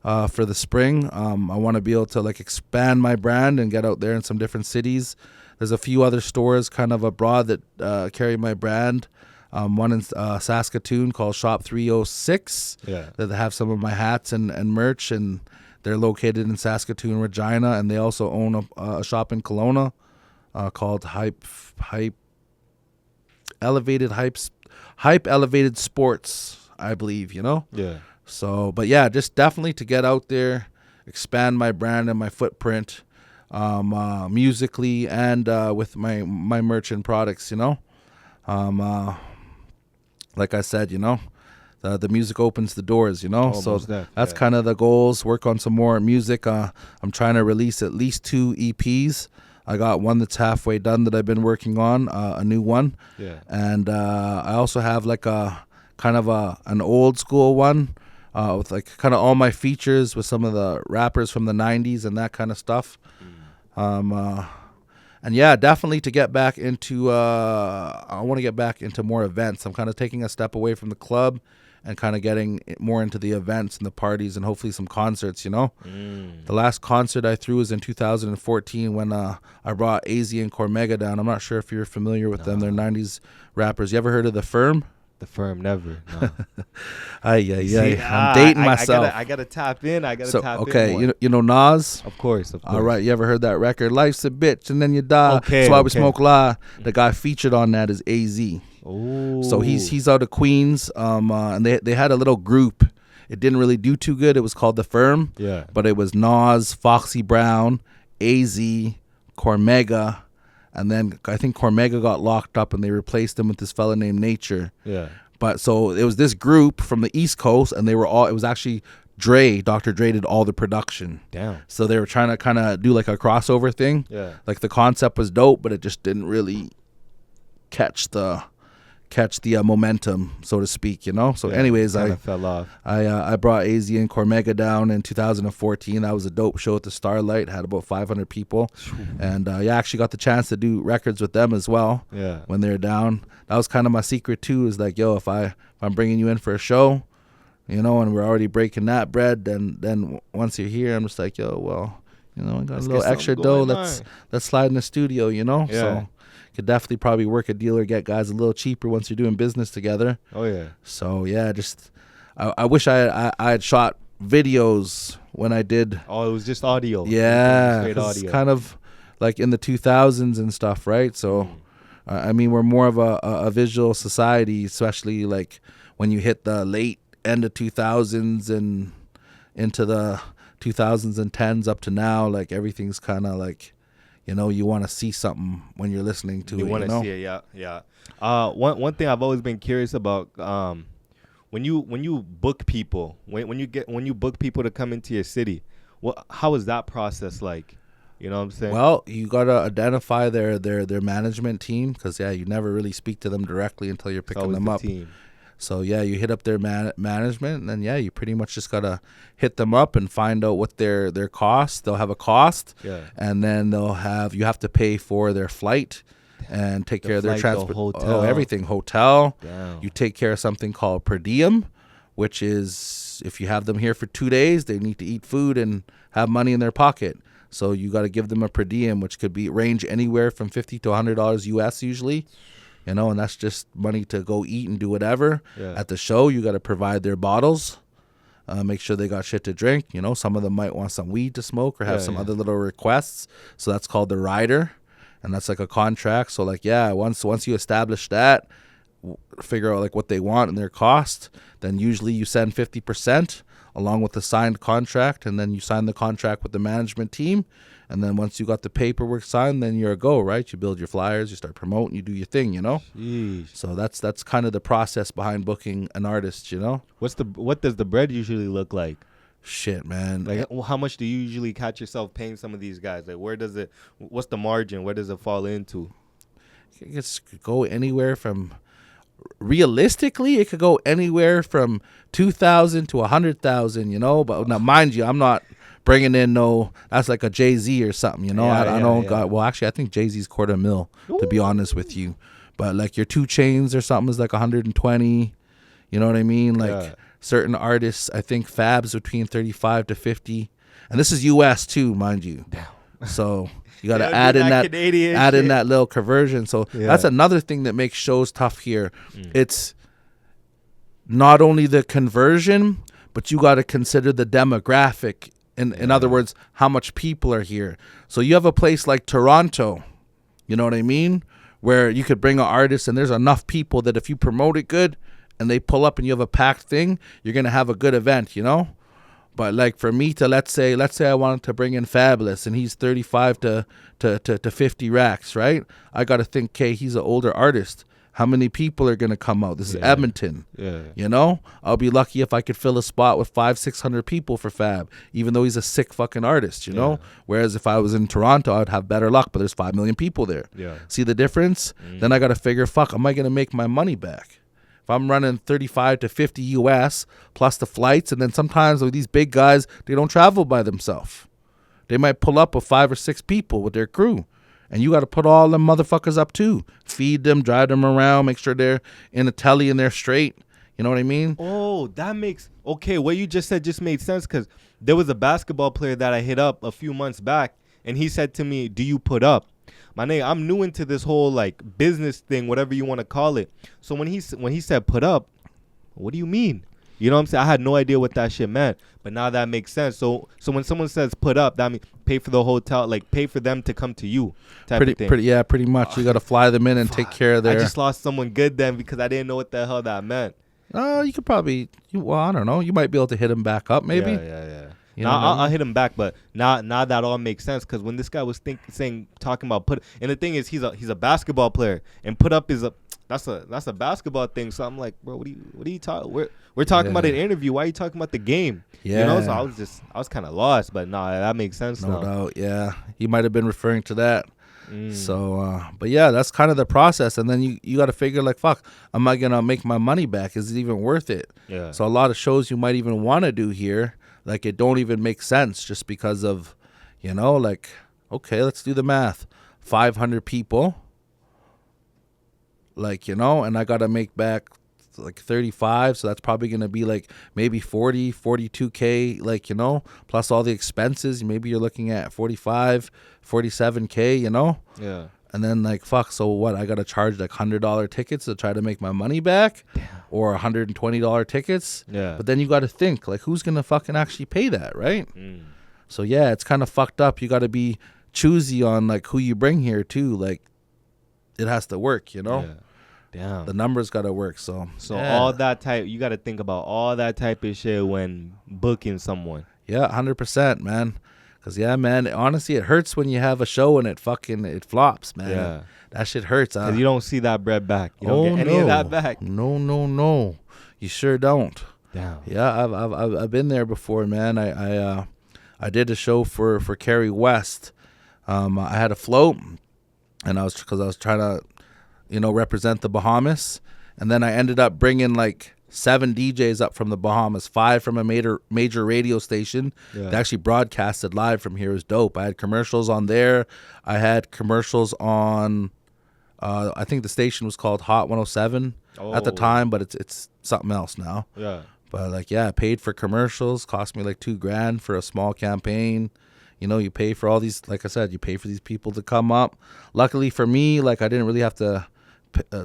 for the spring. I want to be able to expand my brand and get out there in some different cities. There's a few other stores kind of abroad that carry my brand. One in Saskatoon called Shop 306 that have some of my hats and merch, and they're located in Saskatoon, Regina, and they also own a shop in Kelowna called Hype Elevated Sports, I believe, Yeah. So, but yeah, just definitely to get out there, expand my brand and my footprint, musically and with my merch and products, like I said, the music opens the doors, so that's kind of the goals. Work on some more music. I'm trying to release at least 2 EPs. I got one that's halfway done that I've been working on, a new one. Yeah. And I also have a kind of an old school one with kind of all my features with some of the rappers from the 90s and that kind of stuff. And yeah, definitely to get back into, I want to get back into more events. I'm kind of taking a step away from the club and kind of getting more into the events and the parties and hopefully some concerts, The last concert I threw was in 2014 when I brought AZ and Cormega down. I'm not sure if you're familiar with them. They're 90s rappers. You ever heard of The Firm? The Firm, never. No. See, I'm dating myself. I gotta tap in. Okay, you know Nas? Of course. All right, you ever heard that record? Life's a bitch and then you die. That's why we smoke lie. The guy featured on that is AZ. Oh. So he's out of Queens. And they had a little group. It didn't really do too good. It was called The Firm. Yeah. But it was Nas, Foxy Brown, AZ, Cormega. And then I think Cormega got locked up and they replaced him with this fella named Nature. Yeah. But so it was this group from the East Coast and it was actually Dr. Dre did all the production. Damn. So they were trying to kind of do a crossover thing. Yeah. The concept was dope, but it just didn't really catch the momentum, so to speak, So anyways, I fell off. I brought AZ and Cormega down in 2014. That was a dope show at the Starlight. Had about 500 people, and I actually got the chance to do records with them as well. Yeah. When they were down, that was kind of my secret too. Is if I'm bringing you in for a show, and we're already breaking that bread, then once you're here, I'm just I got a little extra dough. Let's slide in the studio, Yeah. So. Could definitely probably work a deal or get guys a little cheaper once you're doing business together. Oh yeah. So yeah, just I wish I had shot videos when I did. Oh, it was just audio. Yeah, straight audio. It's kind of in the 2000s and stuff, right? So I mean, we're more of a visual society, especially when you hit the late end of 2000s and into the 2010s up to now. Everything's kind of you want to see something when you're listening to it. You want to see it, yeah. One thing I've always been curious about, when you book people, when you book people to come into your city, how is that process like? You know what I'm saying? Well, you gotta identify their management team because you never really speak to them directly until you're picking them up. Team. So you hit up their management, and then you pretty much just gotta hit them up and find out what their cost. They'll have a cost, and then you have to pay for their flight, and take The care of their flight, the transport. hotel. Oh, everything. Hotel. Damn. You take care of something called per diem, which is if you have them here for 2 days, they need to eat food and have money in their pocket. So you got to give them a per diem, which could be range anywhere from $50 to $100 US usually. And that's just money to go eat and do whatever. Yeah. At the show, you got to provide their bottles. Make sure they got shit to drink. Some of them might want some weed to smoke or have some other little requests. So that's called the rider. And that's like a contract. So once you establish that, figure out like what they want and their cost, then usually you send 50% along with the signed contract, and then you sign the contract with the management team. And then once you got the paperwork signed, then you're a go, right? You build your flyers, you start promoting, you do your thing, Jeez. So that's kind of the process behind booking an artist, What does the bread usually look like? Shit, man. Like, how much do you usually catch yourself paying some of these guys? Like, what's the margin? Where does it fall into? It could go anywhere from, realistically, it could go anywhere from 2,000 to 100,000, But now, mind you, I'm not bringing in that's like a Jay-Z or something, I don't got. Well, actually, I think Jay-Z's $250,000, to be honest with you. But like your 2 Chainz or something is like 120. You know what I mean? Like certain artists, I think Fab's between 35 to 50, and this is US too, mind you. Damn. So you got to add in that little conversion. So that's another thing that makes shows tough here. It's not only the conversion, but you got to consider the demographic. In other words, how much people are here. So you have a place like Toronto, you know what I mean, where you could bring an artist and there's enough people that if you promote it good and they pull up and you have a packed thing, you're going to have a good event, But like for me to, let's say I wanted to bring in Fabulous and he's 35 to 50 racks, right? I got to think, okay, he's an older artist. How many people are going to come out? This is Edmonton. Yeah. I'll be lucky if I could fill a spot with 500-600 people for Fab, even though he's a sick fucking artist, know? Whereas if I was in Toronto, I'd have better luck, but there's 5 million people there. Yeah. See the difference? Then I got to figure, am I going to make my money back? If I'm running 35 to 50 US plus the flights, and then sometimes with these big guys, they don't travel by themselves. They might pull up with 5 or 6 people with their crew. And you got to put all them motherfuckers up too. Feed them, drive them around, make sure they're in a telly and they're straight. You know what I mean? Oh, that makes... Okay, what you just said just made sense because there was a basketball player that I hit up a few months back, and he said to me, do you put up? My nigga, I'm new into this whole like business thing, whatever you want to call it. So when he said put up, what do you mean? You know what I'm saying? I had no idea what that shit meant, but now that makes sense. So when someone says put up, that means pay for the hotel, like pay for them to come to you. Pretty much. You got to fly them in and take care of their... I just lost someone good then because I didn't know what the hell that meant. You could probably, I don't know. You might be able to hit them back up, maybe. Yeah. I'll hit him back, but now that all makes sense because when this guy was talking about put, and the thing is he's a basketball player and put up is that's a basketball thing. So I'm like, bro, what are you talking? We're talking about an interview. Why are you talking about the game? Yeah. So I was kind of lost, but that makes sense. No doubt. Yeah, he might have been referring to that. So, but yeah, that's kind of the process. And then you got to figure like, fuck, am I going to make my money back? Is it even worth it? Yeah. So a lot of shows you might even want to do here, like it don't even make sense just because of, like, okay, let's do the math. 500 people, like, and I got to make back like 35. So that's probably going to be like maybe 40, 42K, like, plus all the expenses. Maybe you're looking at 45, 47K, Yeah. And then like, fuck, so what? I got to charge like $100 tickets to try to make my money back. Damn. Or $120 tickets. Yeah. But then you got to think, like, who's going to fucking actually pay that, right? So, yeah, it's kind of fucked up. You got to be choosy on, like, who you bring here, too. Like, it has to work, Yeah. Damn. The numbers got to work, so. All that type, you got to think about all that type of shit when booking someone. Yeah, 100%, man. Because, yeah, man, honestly, it hurts when you have a show and it flops, man. Yeah. That shit hurts. Because you don't see that bread back. You don't get any of that back. No. You sure don't. Damn. Yeah, I've been there before, man. I did a show for Kerry West. I had a float, and I was trying to, represent the Bahamas, and then I ended up bringing like 7 DJs up from the Bahamas, 5 from a major radio station. Yeah. They actually broadcasted live from here. It was dope. I had commercials on there. I had commercials on I think the station was called Hot 107 at the time, but it's something else now. Yeah. But like, yeah, I paid for commercials, cost me like $2,000 for a small campaign. You know, you pay for all these, like I said, you pay for these people to come up. Luckily for me, like I didn't really have to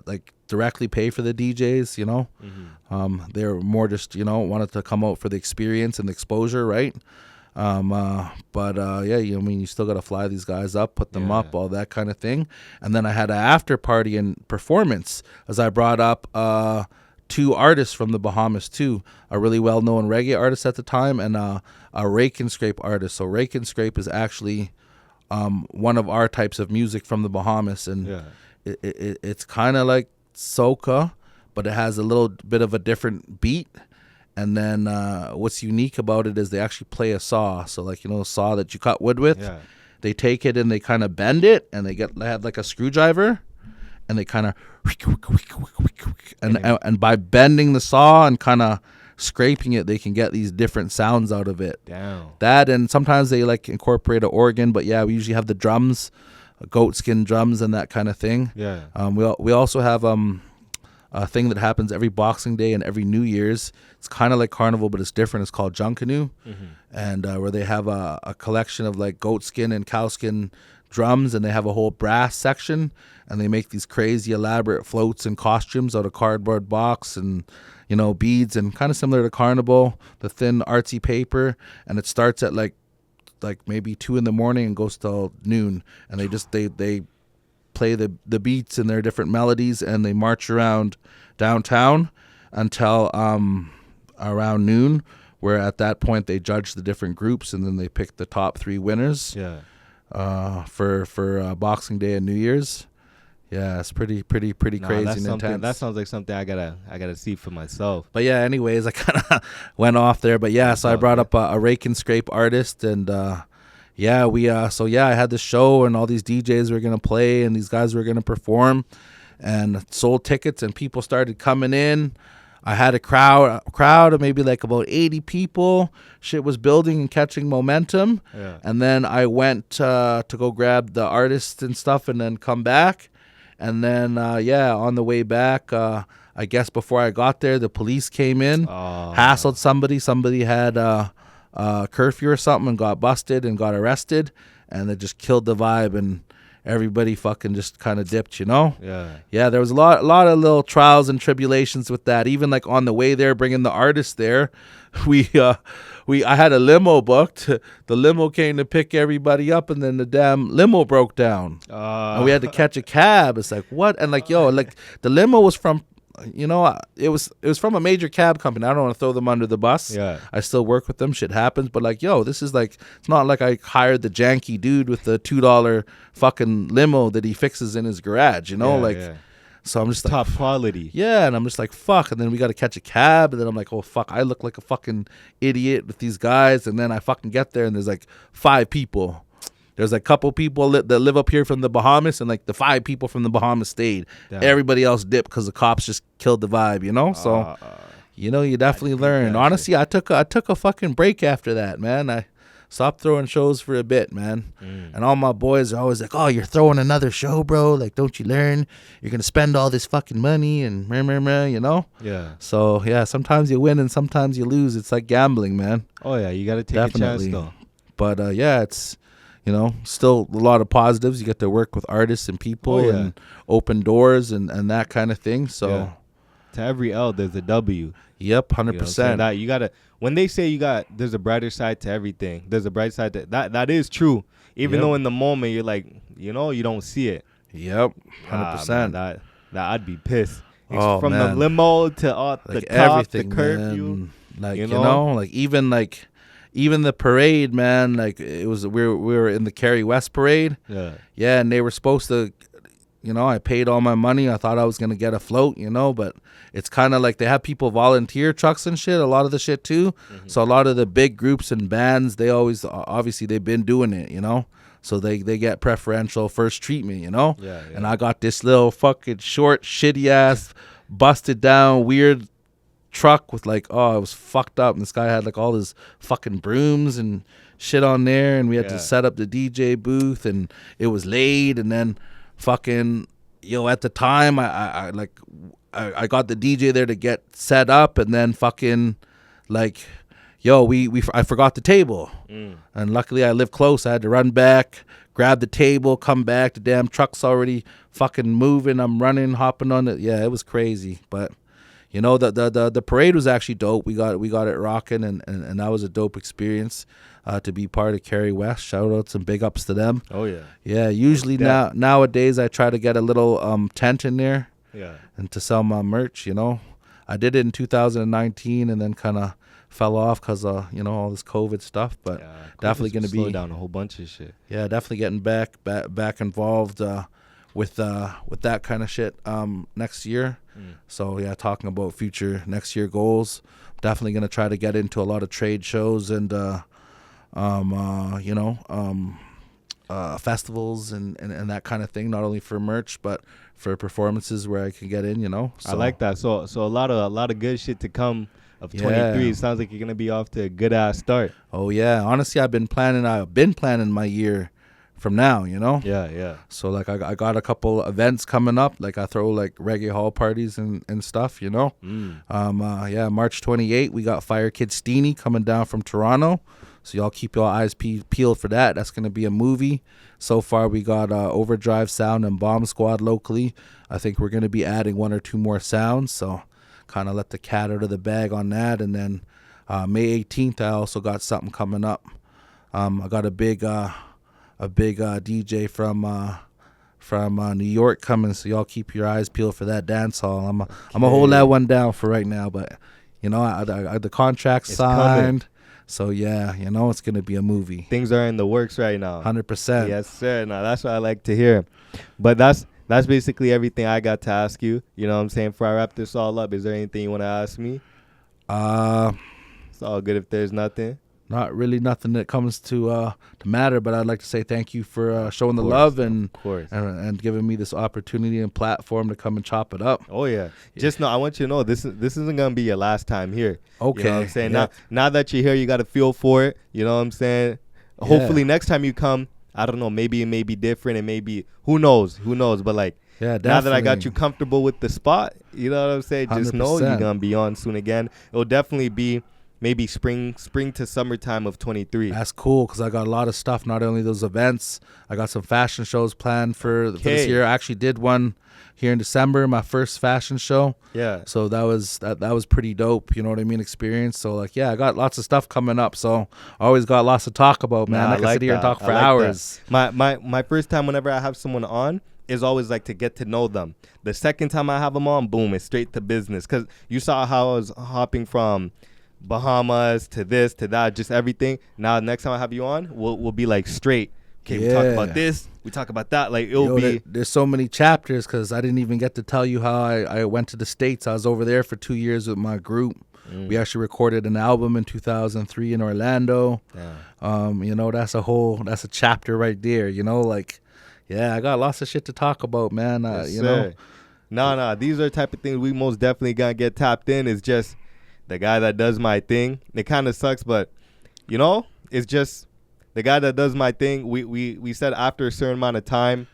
like directly pay for the DJs, you know. They were more just, you know, wanted to come out for the experience and the exposure, right? Yeah, I mean, you still got to fly these guys up, put them up, all that kind of thing. And then I had an after party and performance as I brought up 2 artists from the Bahamas too, a really well-known reggae artist at the time and a rake and scrape artist. So rake and scrape is actually one of our types of music from the Bahamas, and it's kind of like soca, but it has a little bit of a different beat. And then what's unique about it is they actually play a saw. So like, you know, a saw that you cut wood with. Yeah. They take it and they kind of bend it, and they have like a screwdriver, and they kind of and by bending the saw and kind of scraping it, they can get these different sounds out of it. Damn. That, and sometimes they like incorporate an organ, but yeah, we usually have the drums, goat skin drums and that kind of thing. Yeah. We also have a thing that happens every Boxing Day and every New Year's. It's kind of like carnival, but it's different. It's called Junkanoo, and where they have a collection of like goat skin and cow skin drums, and they have a whole brass section, and they make these crazy elaborate floats and costumes out of cardboard box and, you know, beads, and kind of similar to carnival, the thin artsy paper. And it starts at like maybe 2 a.m. and goes till noon, and they play the beats and their different melodies, and they march around downtown until around noon, where at that point they judge the different groups, and then they pick the top 3 winners. Yeah. For Boxing Day and New Year's. Yeah, it's pretty crazy and intense. That sounds like something I gotta see for myself. But yeah, anyways, I kind of went off there. But yeah, so I brought up a rake and scrape artist, and I had this show, and all these DJs were gonna play, and these guys were gonna perform, and sold tickets, and people started coming in. I had a crowd of maybe like about 80 people. Shit was building and catching momentum. Yeah. And then I went to go grab the artists and stuff, and then come back. And then, on the way back, I guess before I got there, the police came in, hassled somebody. Somebody had a curfew or something and got busted and got arrested. And they just killed the vibe, and everybody fucking just kind of dipped, you know? Yeah, there was a lot of little trials and tribulations with that. Even like on the way there, bringing the artists there, I had a limo booked. The limo came to pick everybody up, and then the damn limo broke down. And we had to catch a cab. It's like, what? And like, like the limo was from, you know, it was from a major cab company. I don't want to throw them under the bus. Yeah. I still work with them. Shit happens. But like, this is like, it's not like I hired the janky dude with the $2 fucking limo that he fixes in his garage, you know? So I'm just top like, quality. Yeah, and I'm just like, fuck. And then we got to catch a cab, and then I'm like, oh fuck, I look like a fucking idiot with these guys. And then I fucking get there, and there's like 5 people. There's a couple people that live up here from the Bahamas, and like the 5 people from the Bahamas stayed. Damn. Everybody else dipped because the cops just killed the vibe, you know? So, you definitely learn. Honestly, I took a fucking break after that, man. I stopped throwing shows for a bit, man. And all my boys are always like, oh, you're throwing another show, bro? Like, don't you learn? You're going to spend all this fucking money and you know? Yeah. So, yeah, sometimes you win and sometimes you lose. It's like gambling, man. Oh, yeah, you got to take a chance, though. But, it's, still a lot of positives. You get to work with artists and people and open doors and that kind of thing. So, to every L, there's a W. Yep, 100%. That you gotta. When they say there's a brighter side to everything. There's a bright side to that is true. Even though in the moment you're like, you don't see it. Yep, 100%. That I'd be pissed. From the limo to the cop, the curfew. Like even the parade, man. Like it was, we were in the Cary West parade. Yeah, and they were supposed to. I paid all my money. I thought I was going to get a float, but it's kind of like they have people volunteer trucks and shit, a lot of the shit too. So a lot of the big groups and bands, they always, obviously they've been doing it, so they get preferential first treatment, Yeah. And I got this little fucking short, shitty ass, busted down, weird truck with like, it was fucked up. And this guy had like all his fucking brooms and shit on there. And we had to set up the DJ booth, and it was late, and then fucking at the time, I got the DJ there to get set up, and then fucking like, I forgot the table, and luckily I live close. I had to run back, grab the table, come back. The damn truck's already fucking moving. I'm running, hopping on it. Yeah, it was crazy, but. The parade was actually dope. We got it rocking, and that was a dope experience to be part of Cary West. Shout outs and big ups to them. Oh yeah. Yeah. Usually nowadays I try to get a little tent in there. Yeah. And to sell my merch. I did it in 2019 and then kind of fell off because all this COVID stuff. But definitely going to slow down a whole bunch of shit. Yeah, definitely getting back involved with that kind of shit next year. So yeah, talking about future next year goals, definitely gonna try to get into a lot of trade shows and festivals and that kind of thing. Not only for merch but for performances where I can get in. So. I like that. So a lot of good shit to come of 23. It sounds like you're gonna be off to a good ass start. Oh yeah, honestly, I've been planning my year. From now, Yeah. So like I got a couple events coming up. Like I throw like reggae hall parties and stuff, March 28th we got Fire Kid Steenie coming down from Toronto. So y'all keep your eyes peeled for that. That's gonna be a movie. So far we got Overdrive Sound and Bomb Squad locally. I think we're gonna be adding 1 or 2 more sounds. So kind of let the cat out of the bag on that. And then May 18th I also got something coming up. I got a big DJ from New York coming, so y'all keep your eyes peeled for that dance hall. I'm gonna hold that one down for right now, but the contract's signed, coming. So yeah, it's gonna be a movie. Things are in the works right now. 100%. Yes, sir. Now that's what I like to hear. But that's basically everything I got to ask you. You know what I'm saying? Before I wrap this all up, is there anything you want to ask me? It's all good if there's nothing. Not really nothing that comes to matter, but I'd like to say thank you for showing the love and giving me this opportunity and platform to come and chop it up. Oh yeah. Just know, I want you to know this isn't gonna be your last time here. Okay. You know what I'm saying? Yeah. Now that you're here, you got to feel for it. You know what I'm saying? Yeah. Hopefully next time you come, I don't know, maybe it may be different, and maybe who knows? But like. Yeah, definitely. Now that I got you comfortable with the spot, you know what I'm saying? Just 100%. Know you're gonna be on soon again. It'll definitely be. Maybe spring to summertime of 23. That's cool because I got a lot of stuff. Not only those events, I got some fashion shows planned for this year. I actually did one here in December, my first fashion show. Yeah. So that was pretty dope. You know what I mean? Experience. So like, yeah, I got lots of stuff coming up. So I always got lots to talk about, man. I can sit here and talk for hours. My first time whenever I have someone on is always like to get to know them. The second time I have them on, boom, it's straight to business. Because you saw how I was hopping from Bahamas to this to that, just everything. Now next time I have you on, we'll be like straight. Okay, we talk about this, we talk about that. Like there's so many chapters because I didn't even get to tell you how I went to the States. I was over there for 2 years with my group. We actually recorded an album in 2003 in Orlando. That's a chapter right there. I got lots of shit to talk about, man. No, these are the type of things we most definitely gonna get tapped in. Is just the guy that does my thing. It kind of sucks, but it's just the guy that does my thing. We said after a certain amount of time,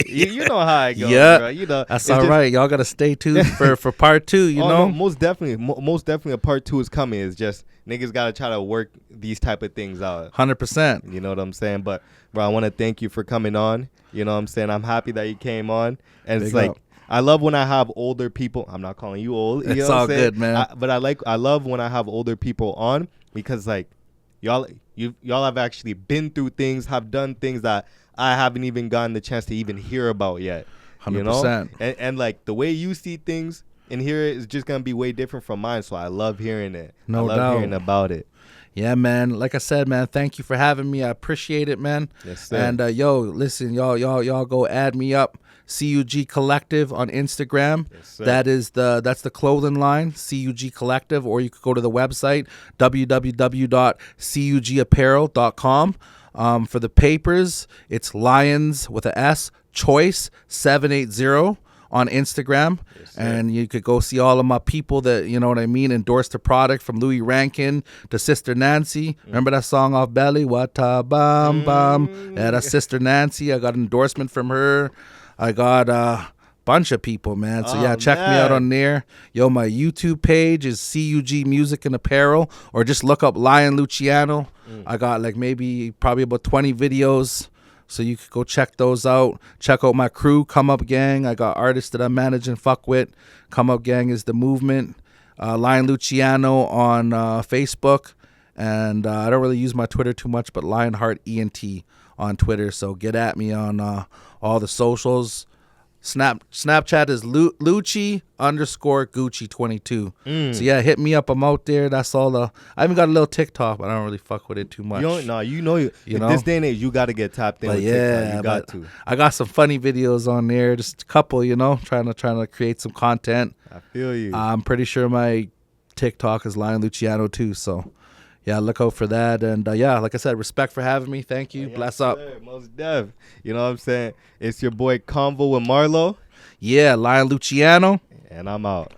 you know how I go. Yeah, bro. That's all right. Y'all gotta stay tuned for part 2. No, most definitely a part 2 is coming. It's just niggas gotta try to work these type of things out. 100%. You know what I'm saying? But bro, I want to thank you for coming on. You know what I'm saying? I'm happy that you came on, and Big it's like. up. I love when I have older people. I'm not calling you old. It's all good, man. But I love when I have older people on because like y'all have actually been through things, have done things that I haven't even gotten the chance to even hear about yet. 100%. And like the way you see things and hear it is just gonna be way different from mine. So I love hearing it. No I love hearing about it. Yeah, man. Like I said, man, thank you for having me. I appreciate it, man. Yes, sir. And listen, y'all go add me up. CUG Collective on Instagram. Yes, sir. That's the clothing line, CUG Collective, or you could go to the website www.cugapparel.com. For the papers, it's Lions with a S Choice 780 on Instagram. Yes, and you could go see all of my people that, you know what I mean, endorse the product, from Louis Rankin to Sister Nancy. Remember that song off Belly? Wata Bam Bam. Yeah, that's Sister Nancy. I got an endorsement from her. I got bunch of people, man. So Oh, check me out man. on there. Yo, my YouTube page is CUG Music and Apparel, or just look up Lion Luciano. I got like probably about 20 videos, so you could go check those out. Check out my crew, Come Up Gang. I got artists that I manage and fuck with. Come Up Gang is the movement. Lion Luciano on Facebook, and I don't really use my Twitter too much, but Lionheart ENT on Twitter. So get at me on all the socials. Snapchat is Lucci_Gucci22. So hit me up. I'm out there. That's all I even got a little TikTok, but I don't really fuck with it too much. You know, this day and age, you got to get tapped in But with TikTok. You got to. I got some funny videos on there, just a couple, trying to create some content. I feel you. I'm pretty sure my TikTok is Lion Luciano too. So look out for that. And like I said, respect for having me. Thank you. Bless up. Sir, most def. You know what I'm saying? It's your boy Convo with Marlo. Yeah, Lion Luciano. And I'm out.